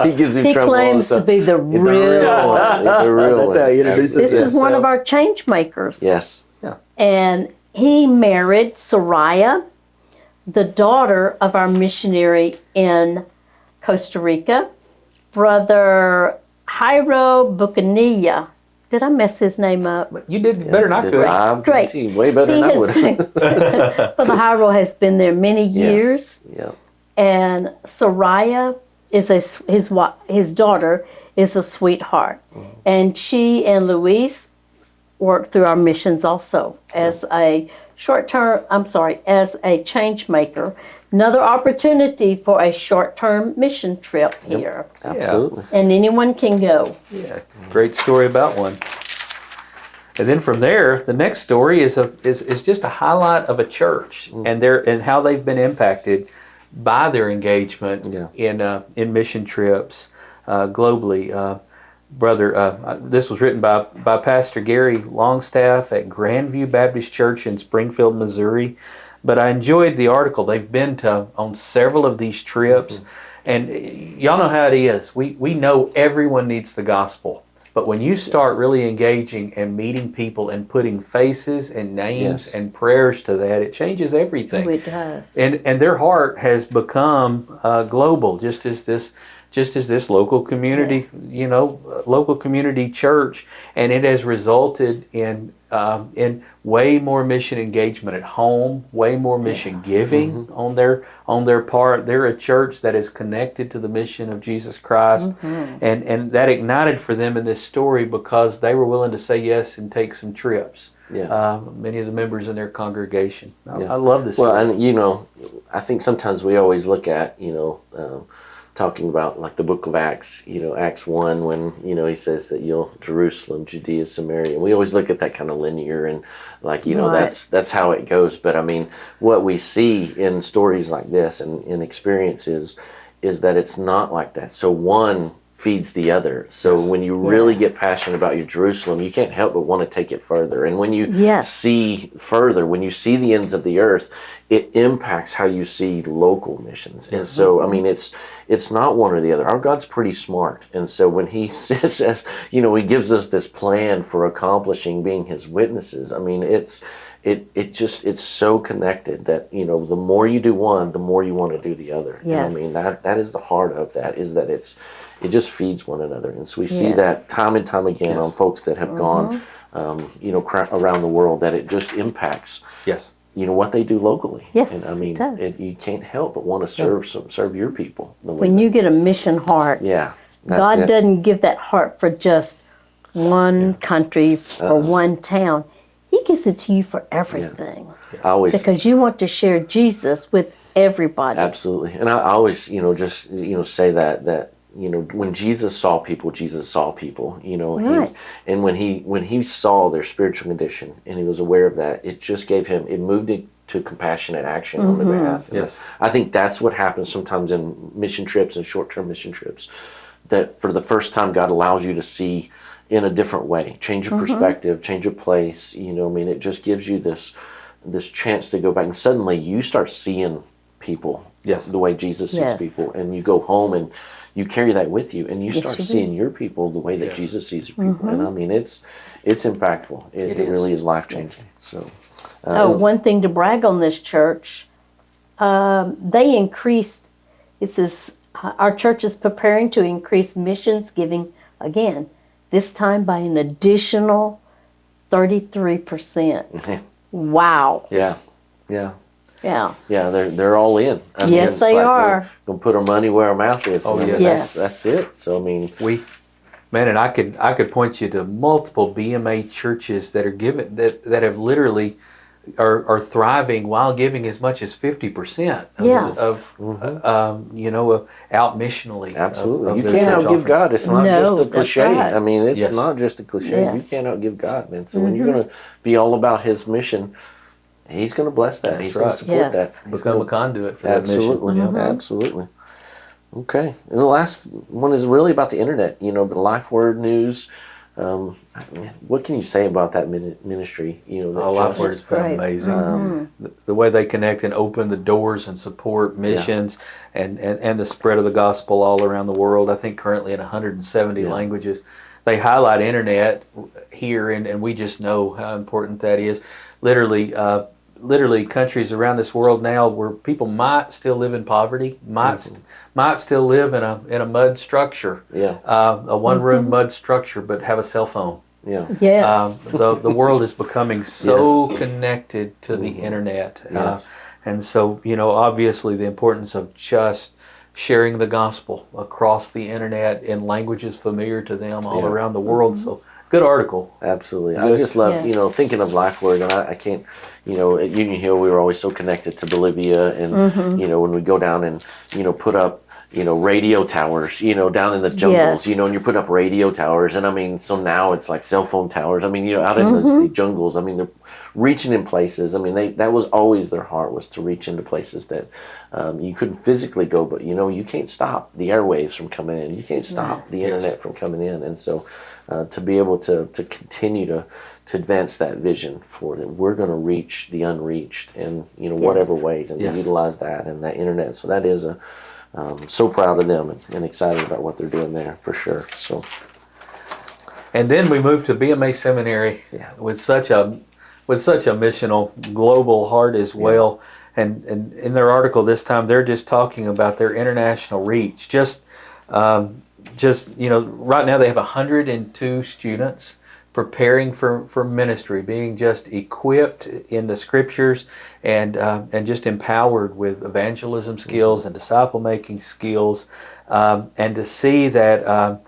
He gives you He trouble all the claims to time. be the real one. The real That's one. how he introduces This is one himself. of our change makers. Yes. And he married Soraya, the daughter of our missionary in Costa Rica, Brother Jairo Bucanilla. Did I mess his name up? You did better than I could. I'm Great. guaranteed way better He than I would. has, Brother Jairo has been there many years, Yeah. and Soraya is his daughter is a sweetheart, and she and Luis work through our missions also as a as a change maker. Another opportunity for a short-term mission trip here, Absolutely. and anyone can go. Yeah, great story about one. And then from there, the next story is just a highlight of a church and how they've been impacted by their engagement in mission trips globally. This was written by Pastor Gary Longstaff at Grandview Baptist Church in Springfield, Missouri. But I enjoyed the article. They've been on several of these trips, and y'all know how it is. We know everyone needs the gospel, but when you start really engaging and meeting people and putting faces and names and prayers to that, it changes everything. Oh, it does. And their heart has become global, just as this local community, local community church, and it has resulted in way more mission engagement at home, way more mission giving on their part. They're a church that is connected to the mission of Jesus Christ, and that ignited for them in this story because they were willing to say yes and take some trips. Many of the members in their congregation. I love this. Well, story. and I think sometimes we always look at talking about like the book of Acts, Acts 1, when, he says that Jerusalem, Judea, Samaria, and we always look at that kind of linear and like, Right. that's how it goes. But I mean, what we see in stories like this and in experiences is that it's not like that. So one feeds the other. So when you really get passionate about your Jerusalem, you can't help but want to take it further. And when you see further, when you see the ends of the earth, it impacts how you see local missions. And so, I mean, it's not one or the other. Our God's pretty smart. And so when he says, he gives us this plan for accomplishing being his witnesses, I mean, it's so connected that, the more you do one, the more you want to do the other. Yes. And I mean, that is the heart of that, is that it just feeds one another. And so we see that time and time again on folks that have gone, around the world, that it just impacts, what they do locally. Yes, and I mean, it does. you can't help but want to serve your people. When you get a mission heart, God doesn't give that heart for just one country or one town. He gives it to you for everything. I always, because you want to share Jesus with everybody. absolutely. And I always, say that, when Jesus saw people, Right. and when he saw their spiritual condition and he was aware of that, it just it moved it to compassionate action on their behalf. And I think that's what happens sometimes in mission trips and short-term mission trips, that for the first time God allows you to see in a different way, change your perspective, change your place. It just gives you this chance to go back, and suddenly you start seeing people the way Jesus sees people, and you go home and you carry that with you, and you start seeing your people the way that Jesus sees your people. And I mean, it's impactful. It really is life-changing. So, one thing to brag on this church, they increased, it says, our church is preparing to increase missions giving again, this time by an additional 33%. Wow. Yeah. Yeah. Yeah, they're all in. I mean, Yes, it's they like are. We're gonna put our money where our mouth is. Oh, I mean, yes. that's it. So I mean, Man, and I could point you to multiple BMA churches that are given that have literally are thriving while giving as much as 50% Yes. out missionally. absolutely, of you their can't church outgive offerings. God. It's not No, just a that's cliche. right. I mean, it's Yes. not just a cliche. You Yes. can't outgive God, man. So when you're gonna be all about His mission, He's gonna bless that. That's He's gonna right. support Yes. that. Become a conduit for that mission. Absolutely, Yeah. absolutely. Okay, and the last one is really about the internet. You know, the Life Word News. What can you say about that ministry? You know, that Oh, Life just- Word has been Right. amazing. The way they connect and open the doors and support missions and the spread of the gospel all around the world. I think currently in 170 Yeah. languages. They highlight internet here, and we just know how important that is. Literally, countries around this world now where people might still live in poverty, might still live in a mud structure, Yeah, a one-room mud structure, but have a cell phone. yeah, Yes. The world is becoming so Yes. connected to the internet. Yes. And so, obviously the importance of just sharing the gospel across the internet in languages familiar to them all Yeah. around the world. So, good article. absolutely. I Good. just love, Yes. thinking of Life Word, and I can't, at Union Hill, we were always so connected to Bolivia, and, when we go down and, put up, radio towers, down in the jungles, Yes. and you put up radio towers, and I mean, so now it's like cell phone towers. I mean, out in the jungles, I mean, they're reaching in places. I mean, that was always their heart, was to reach into places that you couldn't physically go, but, you can't stop the airwaves from coming in. You can't stop the internet from coming in. And so to be able to continue to advance that vision for that, we're going to reach the unreached in, whatever ways, and to Yes. utilize that and that internet. So that is so proud of them and excited about what they're doing there for sure. So, And then we moved to BMA Seminary Yeah. with such a missional global heart as well. And in their article this time, they're just talking about their international reach. Right now they have 102 students preparing for ministry, being just equipped in the scriptures and just empowered with evangelism skills and disciple making skills, and to see that of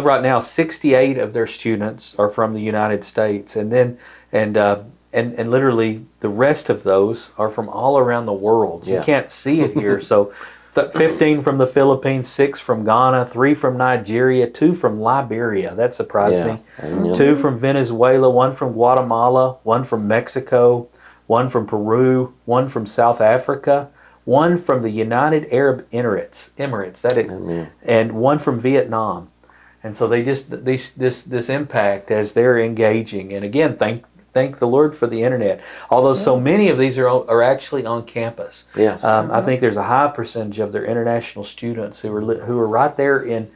right now 68 of their students are from the United States, and literally the rest of those are from all around the world. You Yeah. can't see it here, so. 15 from the Philippines, 6 from Ghana, 3 from Nigeria, 2 from Liberia. That surprised me. Amen. 2 from Venezuela, 1 from Guatemala, 1 from Mexico, 1 from Peru, 1 from South Africa, 1 from the United Arab Emirates, and 1 from Vietnam. And so they just this impact as they're engaging. And again, thank the Lord for the internet. Although so many of these are actually on campus. Yes. I think there's a high percentage of their international students who are right there in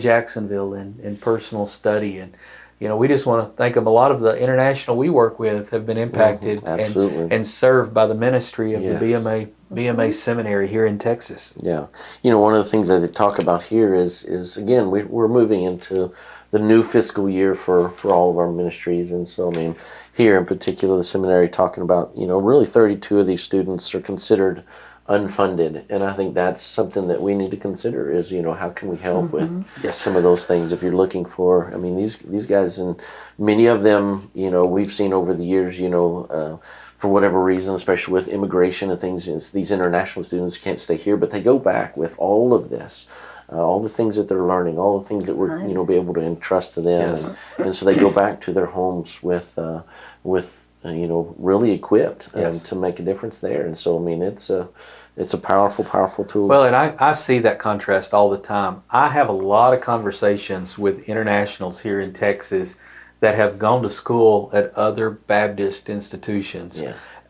Jacksonville in personal study. And we just want to thank them. A lot of the international we work with have been impacted and served by the ministry of the BMA Seminary here in Texas. Yeah. One of the things that they talk about here is again, we're moving into the new fiscal year for all of our ministries. And so, I mean, here in particular, the seminary talking about, really 32 of these students are considered unfunded. And I think that's something that we need to consider is, how can we help with some of those things if you're looking for, I mean, these guys, and many of them, we've seen over the years, for whatever reason, especially with immigration and things, these international students can't stay here, but they go back with all of this. All the things that they're learning, all the things that we're be able to entrust to them, Yes. and so they go back to their homes with really equipped to make a difference there. And so I mean it's a powerful tool. Well, and I see that contrast all the time. I have a lot of conversations with internationals here in Texas that have gone to school at other Baptist institutions,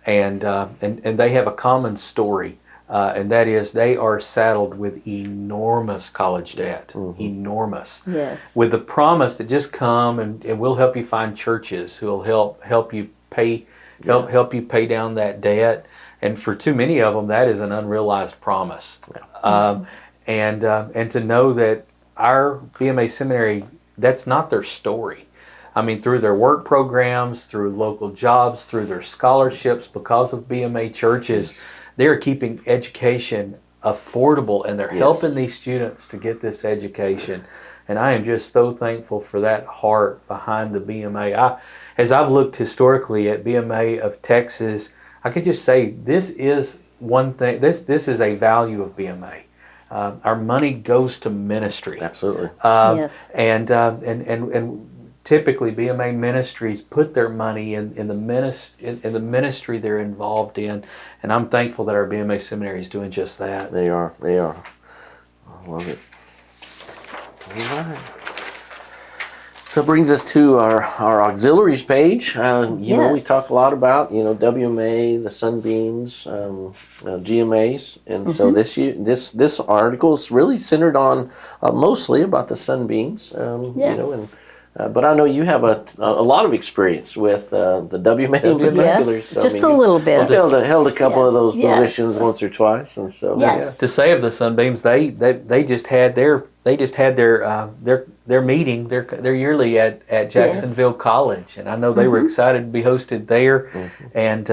and they have a common story. And that is they are saddled with enormous college debt, enormous. Yes. With the promise that just come and we'll help you find churches who will help you pay down that debt. And for too many of them, that is an unrealized promise. And to know that our BMA seminary, that's not their story. I mean, through their work programs, through local jobs, through their scholarships, because of BMA churches, they're keeping education affordable, and they're helping these students to get this education. And I am just so thankful for that heart behind the BMA. As I've looked historically at BMA of Texas, I can just say this is one thing. This is a value of BMA. Our money goes to ministry. Absolutely. Yes. And typically BMA ministries put their money in the ministry they're involved in, and I'm thankful that our BMA seminary is doing just that. They are. I love it. All right. So it brings us to our auxiliaries page. You know, we talk a lot about, WMA, the Sunbeams, GMAs, and so this article is really centered on mostly about the Sunbeams. But I know you have a lot of experience with the WMA in particular. Yes, so, just a little bit. Held a couple of those positions once or twice, and so to say of the Sunbeams, they just had their meeting, their yearly at Jacksonville College, and I know they were excited to be hosted there, and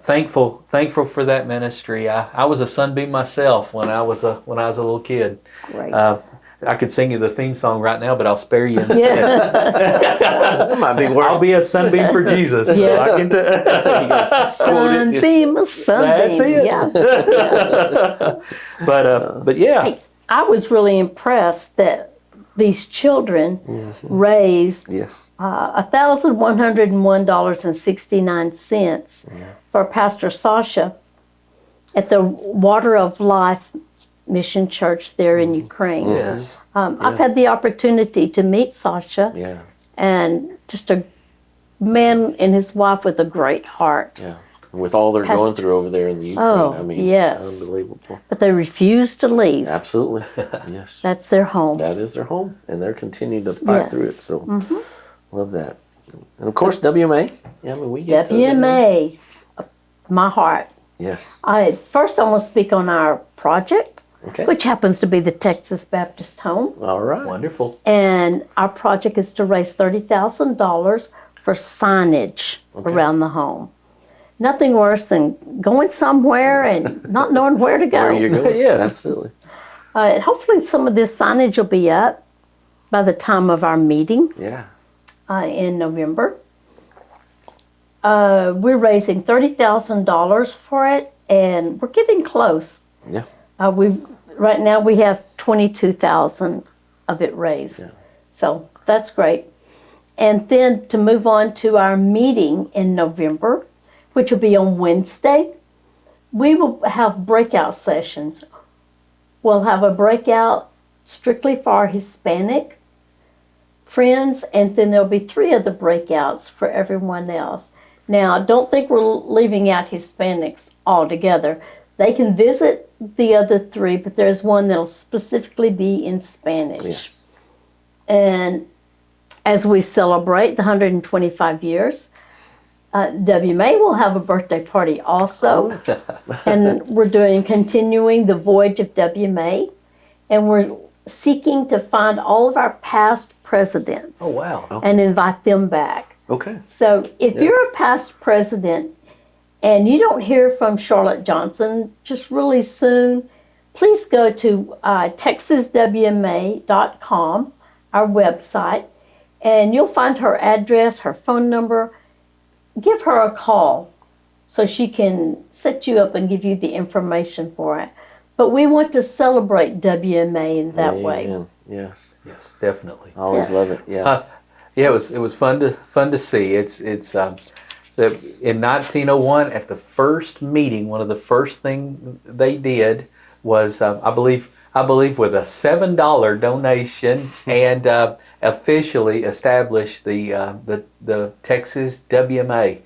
thankful for that ministry. I was a Sunbeam myself when I was a little kid. Great. I could sing you the theme song right now, but I'll spare you instead. That might be worth. I'll be a sunbeam for Jesus. Yeah. So I can Sunbeam. That's it. Yes. But yeah. Hey, I was really impressed that these children raised $1,101.69 for Pastor Sasha at the Water of Life Mission Church there in Ukraine. Yes. I've had the opportunity to meet Sasha, and just a man and his wife with a great heart. Yeah. With all they're going through over there in the Ukraine, unbelievable. But they refuse to leave. Absolutely. Yes. That's their home. That is their home, and they're continuing to fight through it. So, love that. And of course, WMA. Yeah, I mean, we get WMA, my heart. Yes. First, I want to speak on our project, which happens to be the Texas Baptist Home. All right. Wonderful. And our project is to raise $30,000 for signage around the home. Nothing worse than going somewhere and not knowing where to go. Where you're going. Yes. Absolutely. Hopefully some of this signage will be up by the time of our meeting in November. We're raising $30,000 for it, and we're getting close. Yeah. Right now we have 22,000 of it raised. So that's great. And then to move on to our meeting in November, which will be on Wednesday, we will have breakout sessions. We'll have a breakout strictly for our Hispanic friends, and then there'll be 3 other breakouts for everyone else. Now, don't think we're leaving out Hispanics altogether. They can visit the other 3, but there's one that'll specifically be in Spanish. Yes. And as we celebrate the 125 years, WMA will have a birthday party also. And we're continuing the voyage of WMA, and we're seeking to find all of our past presidents. Oh, wow. And invite them back. Okay. So if you're a past president and you don't hear from Charlotte Johnson just really soon, please go to texaswma.com, our website, and you'll find her address, her phone number. Give her a call so she can set you up and give you the information for it. But we want to celebrate WMA in that way. Yes. Yes, definitely. I always love it. Yeah. It was fun to see. It's in 1901 at the first meeting, one of the first things they did was I believe with a $7 donation and officially established the Texas WMA.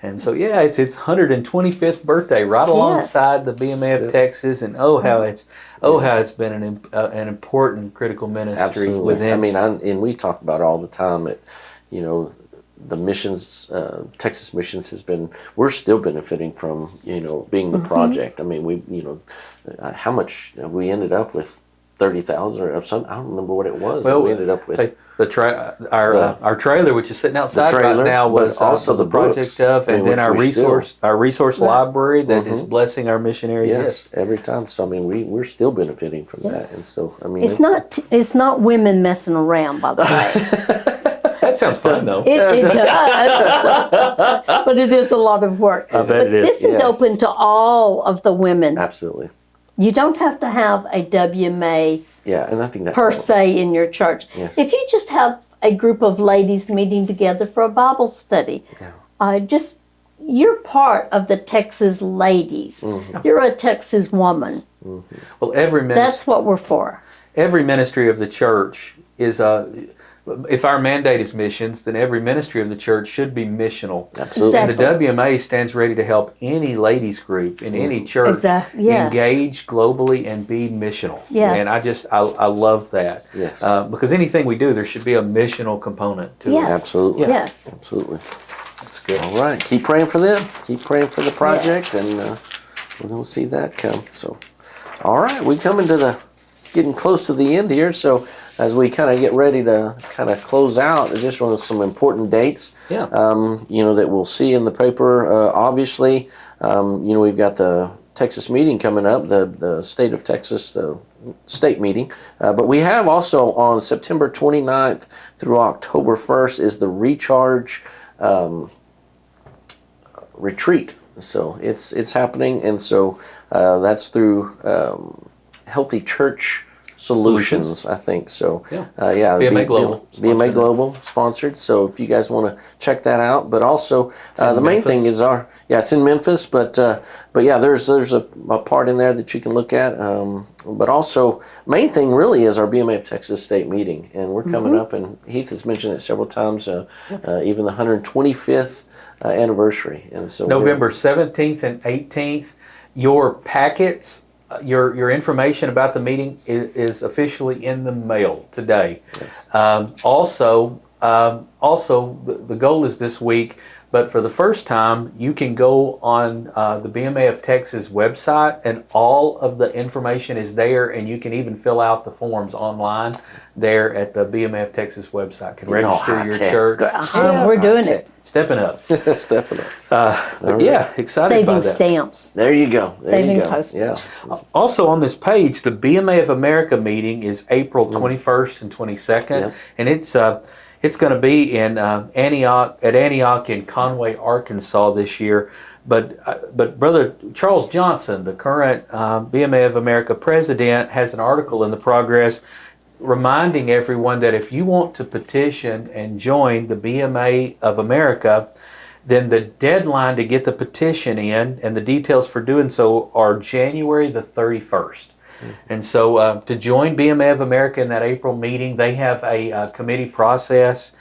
And so it's its 125th birthday, right alongside the BMA of Texas, and how it's been an important critical ministry within. I mean, and we talk about it all the time. The missions, Texas missions we're still benefiting from being the project. I mean, how much we ended up with 30,000 or some. I don't remember what it was Well, that we ended up with. Our trailer, which is sitting outside trailer, right now, was but also was the a project books, of, and then our resource library that is blessing our missionaries. Yes, every time. So I mean, we're still benefiting from that, and so I mean, It's not women messing around, by the way. That sounds fun, though. It does, but it is a lot of work. I bet it is. This is open to all of the women. Absolutely. You don't have to have a WMA Yeah, and I think that's per se in your church. Yes. If you just have a group of ladies meeting together for a Bible study, you're part of the Texas ladies. You're a Texas woman. Well, That's what we're for. every ministry of the church is if our mandate is missions, then every ministry of the church should be missional. Absolutely. Exactly. And the WMA stands ready to help any ladies group in any church engage globally and be missional. Yes. And I love that. Yes. Because anything we do, there should be a missional component to Yes. it. Absolutely. Yes. Absolutely. That's good. All right. Keep praying for them. Keep praying for the project, and we're going to see that come. So, all right. We coming to getting close to the end here. So, as we kind of get ready to kind of close out, I just want some important dates. Yeah. That we'll see in the paper. Obviously, we've got the Texas meeting coming up, the state of Texas, the state meeting. But we have also on September 29th through October 1st is the Recharge retreat. So it's happening, and so that's through Healthy Church Solutions, I think. So, BMA Global. BMA Global sponsored. So if you guys want to check that out, but also the main thing is it's in Memphis, but there's a part in there that you can look at. But also, main thing really is our BMA of Texas State meeting, and we're coming up, and Heith has mentioned it several times. Even the 125th anniversary, and so November 17th and 18th. Your packets. Your information about the meeting is officially in the mail today. Yes. Also, the goal is this week, but for the first time, you can go on the BMA of Texas website, and all of the information is there, and you can even fill out the forms online there at the BMA of Texas website. Can register your church. We're doing it. Stepping up. Stepping up. Excited Saving by that. Stamps. There you go. Saving postage. Yeah. Also on this page, the BMA of America meeting is April 21st and 22nd, and it's going to be in Antioch in Conway, Arkansas this year. But Brother Charles Johnson, the current BMA of America president, has an article in the Progress reminding everyone that if you want to petition and join the BMA of America, then the deadline to get the petition in and the details for doing so are January the 31st. And so to join BMA of America in that April meeting, they have a committee process.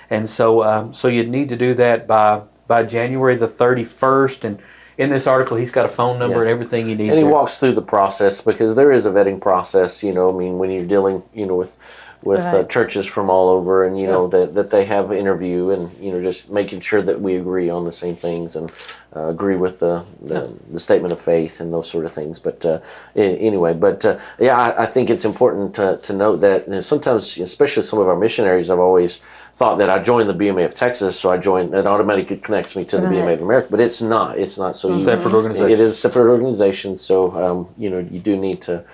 And so you'd need to do that by January the 31st. And in this article, he's got a phone number and everything you need. And he walks through the process, because there is a vetting process, when you're dealing, with churches from all over, and that they have interview, and just making sure that we agree on the same things and agree with the statement of faith and those sort of things. But anyway, I think it's important to note that sometimes, especially some of our missionaries, have always thought that I joined the BMA of Texas, so it automatically connects me to the BMA of America, but it's not. It's not. So separate organization. It is a separate organization. So you do need to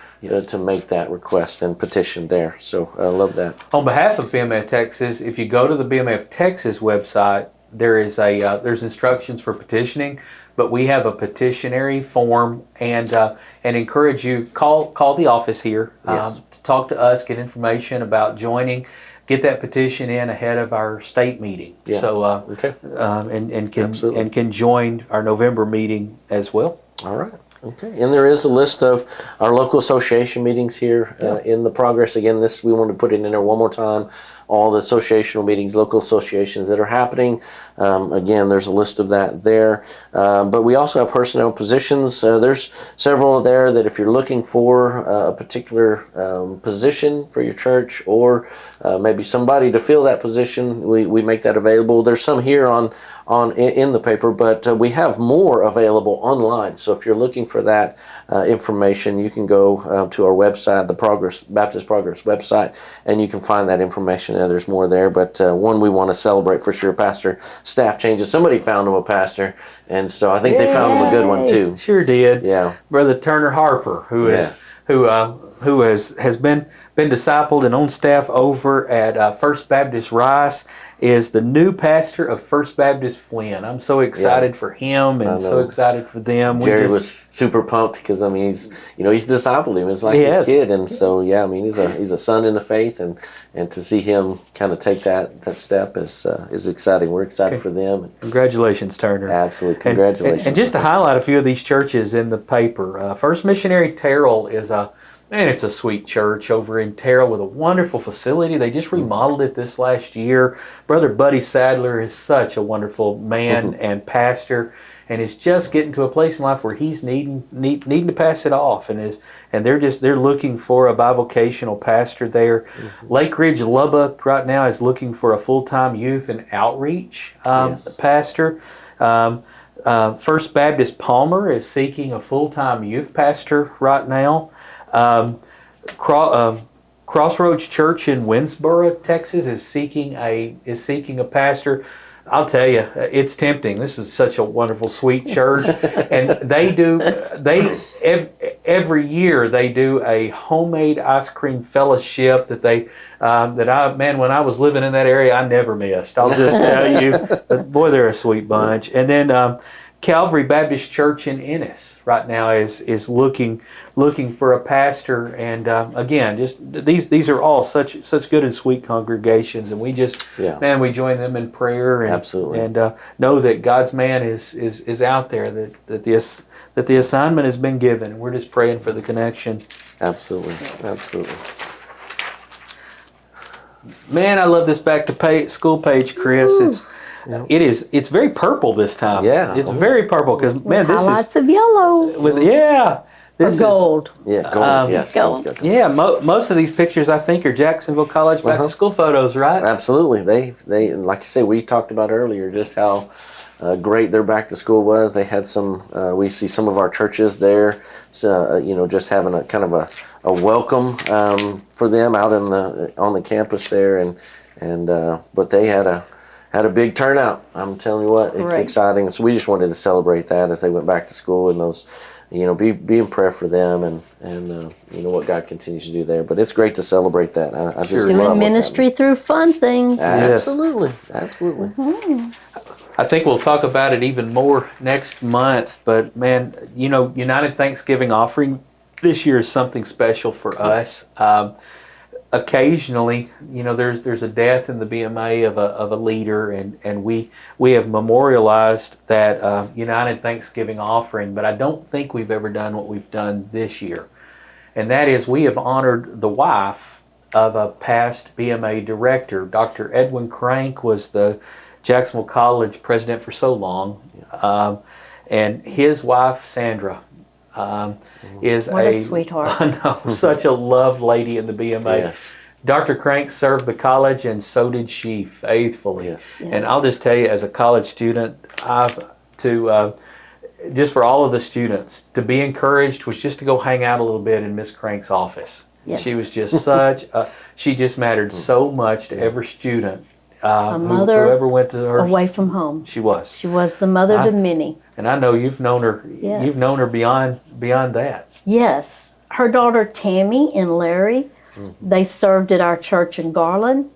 make that request and petition there. So I love that. On behalf of BMA of Texas, if you go to the BMA of Texas website, there's instructions for petitioning, but we have a petitionary form, and encourage you call the office here. Yes. To talk to us, get information about joining. Get that petition in ahead of our state meeting. Yeah. So okay. And can join our November meeting as well. All right. Okay. And there is a list of our local association meetings here in the Progress. Again, we want to put it in there one more time. All the associational meetings, local associations that are happening. Again, there's a list of that there. But we also have personnel positions. There's several there that if you're looking for a particular position for your church, or maybe somebody to fill that position, we make that available. There's some here in the paper, but we have more available online. So if you're looking for that information, you can go to our website, the Baptist Progress website, and you can find that information. There's more there, but one we want to celebrate for sure. Pastor staff changes. Somebody found him a pastor, and so I think they found him a good one too. Sure did. Yeah, Brother Turner Harper, who has been discipled and on staff over at First Baptist Rice, is the new pastor of First Baptist Flint. I'm so excited for him and so excited for them. Jerry was super pumped because he's discipled him. It's like his kid, and so he's a son in the faith, and to see him kind of take that step is exciting. We're excited for them. Congratulations, Turner. Absolutely, congratulations. And just to highlight a few of these churches in the paper, First Missionary Terrell is it's a sweet church over in Terrell with a wonderful facility. They just remodeled it this last year. Brother Buddy Sadler is such a wonderful man and pastor, and is just getting to a place in life where he's needing to pass it off, and they're looking for a bivocational pastor there. Lake Ridge Lubbock right now is looking for a full-time youth and outreach pastor. First Baptist Palmer is seeking a full-time youth pastor right now. Crossroads Church in Winsboro, Texas, is seeking a pastor. I'll tell you, it's tempting. This is such a wonderful, sweet church, and every year they do a homemade ice cream fellowship that when I was living in that area, I never missed. I'll just tell you, but boy, they're a sweet bunch. And then Calvary Baptist Church in Ennis right now is looking for a pastor, and again, just these are all such good and sweet congregations, and we just we join them in prayer, and absolutely, and know that God's man is out there, that the assignment has been given. We're just praying for the connection. Absolutely. Man, I love this back to school page, Chris. It's very purple this time. Yeah, it's very purple because this highlights of yellow. This gold. Gold. Yes, gold. Yeah, most of these pictures I think are Jacksonville College back to school photos, right? Absolutely. They like I say, we talked about earlier just how great their back to school was. They had some. We see some of our churches there, so just having a kind of a welcome for them out on the campus there, and but they had a big turnout. I'm telling you what, it's exciting. So we just wanted to celebrate that as they went back to school, and those, be in prayer for them, and what God continues to do there. But it's great to celebrate that. I just love doing ministry through fun things. Absolutely. Mm-hmm. I think we'll talk about it even more next month. But man, United Thanksgiving Offering this year is something special for us. Occasionally, there's a death in the BMA of a leader, and we have memorialized that United Thanksgiving Offering, but I don't think we've ever done what we've done this year, and that is we have honored the wife of a past BMA director. Dr. Edwin Crank was the Jacksonville College president for so long, and his wife Sandra is what a sweetheart. I know, such a loved lady in the BMA. Yes. Dr. Crank served the college, and so did she faithfully. Yes. And I'll just tell you, as a college student, just for all of the students, to be encouraged was just to go hang out a little bit in Miss Crank's office. Yes. She was just she just mattered so much to every student. Whoever went to her away from home. She was the mother to many. And I know you've known her. Yes. You've known her beyond that. Yes, her daughter Tammy and Larry, they served at our church in Garland,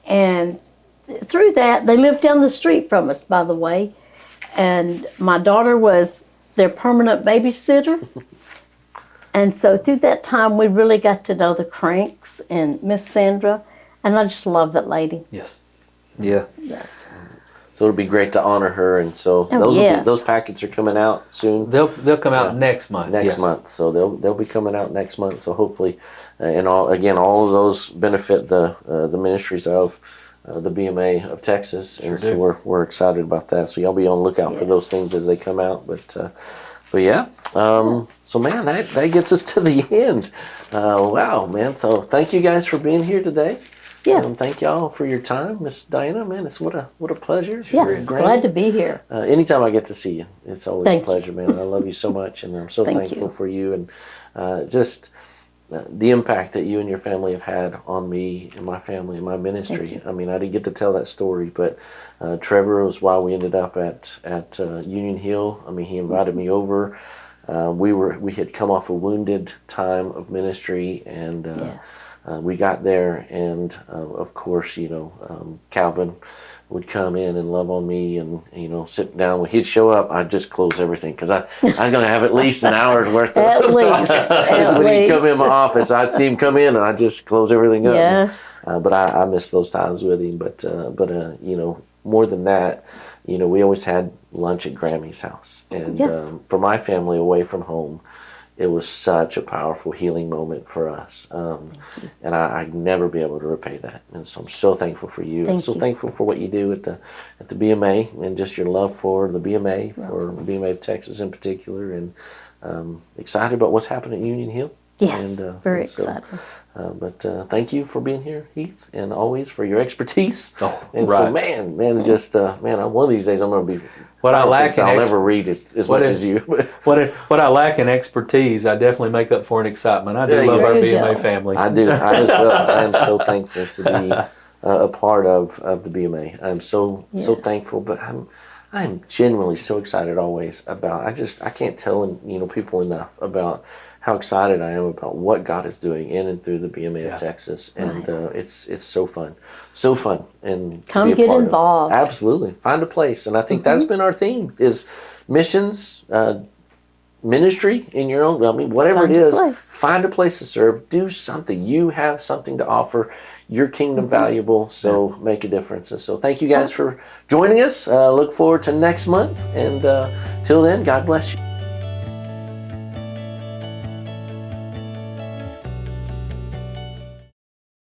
and through that they lived down the street from us, by the way. And my daughter was their permanent babysitter, and so through that time we really got to know the Cranks and Miss Sandra, and I just love that lady. Yes. Yeah. Yes. So it'll be great to honor her, and so those packets are coming out soon. They'll come out next month. Next month, so they'll be coming out next month. So hopefully, all of those benefit the ministries of the BMA of Texas, and so we're excited about that. So y'all be on the lookout for those things as they come out. But yeah, so man, that gets us to the end. Wow, man. So thank you guys for being here today. Yes. Thank y'all for your time, Miss Diana. Man, it's what a pleasure. Yes, glad to be here. Anytime I get to see you, it's always Thank a pleasure, man. I love you so much, and I'm so Thank thankful you. for you and just the impact that you and your family have had on me and my family and my ministry. I mean, I didn't get to tell that story, but Trevor was why we ended up at Union Hill. I mean, he invited me over. We had come off a wounded time of ministry, and Yes. we got there, and of course, Calvin would come in and love on me, and sit down. When he'd show up, I'd just close everything because I was going to have at least an hour's worth of At least. time. When he'd come in my office, I'd see him come in, and I'd just close everything up. Yes. But I miss those times with him. But more than that, we always had lunch at Grammy's house, and Yes. for my family away from home, it was such a powerful healing moment for us, and I'd never be able to repay that. And so I'm so thankful for you. Thank and so you. thankful for what you do at the BMA, and just your love for the BMA, for the BMA of Texas in particular, and excited about what's happening at Union Hill. Yes, And, very and so, excited. But thank you for being here, Heath, and always for your expertise. Oh, and right. so, man, one of these days I'm going to be. What I don't lack think so in I'll ex- ever read it as what much it- as you. What I lack in expertise, I definitely make up for in excitement. I do There love you our go. BMA family. I do. I as well. I am so thankful to be a part of the BMA. I'm so thankful, but I'm genuinely so excited always about. I can't tell people enough about how excited I am about what God is doing in and through the BMA Yeah. of Texas, and it's so fun, and Come to be a get part involved. Of. Absolutely, find a place, and I think that's been our theme: is missions. Ministry in your own, whatever Find it a is, place. find a place to serve, do something. You have something to offer, your kingdom valuable, so make a difference. And so thank you guys for joining us. Look forward to next month, and till then, God bless you.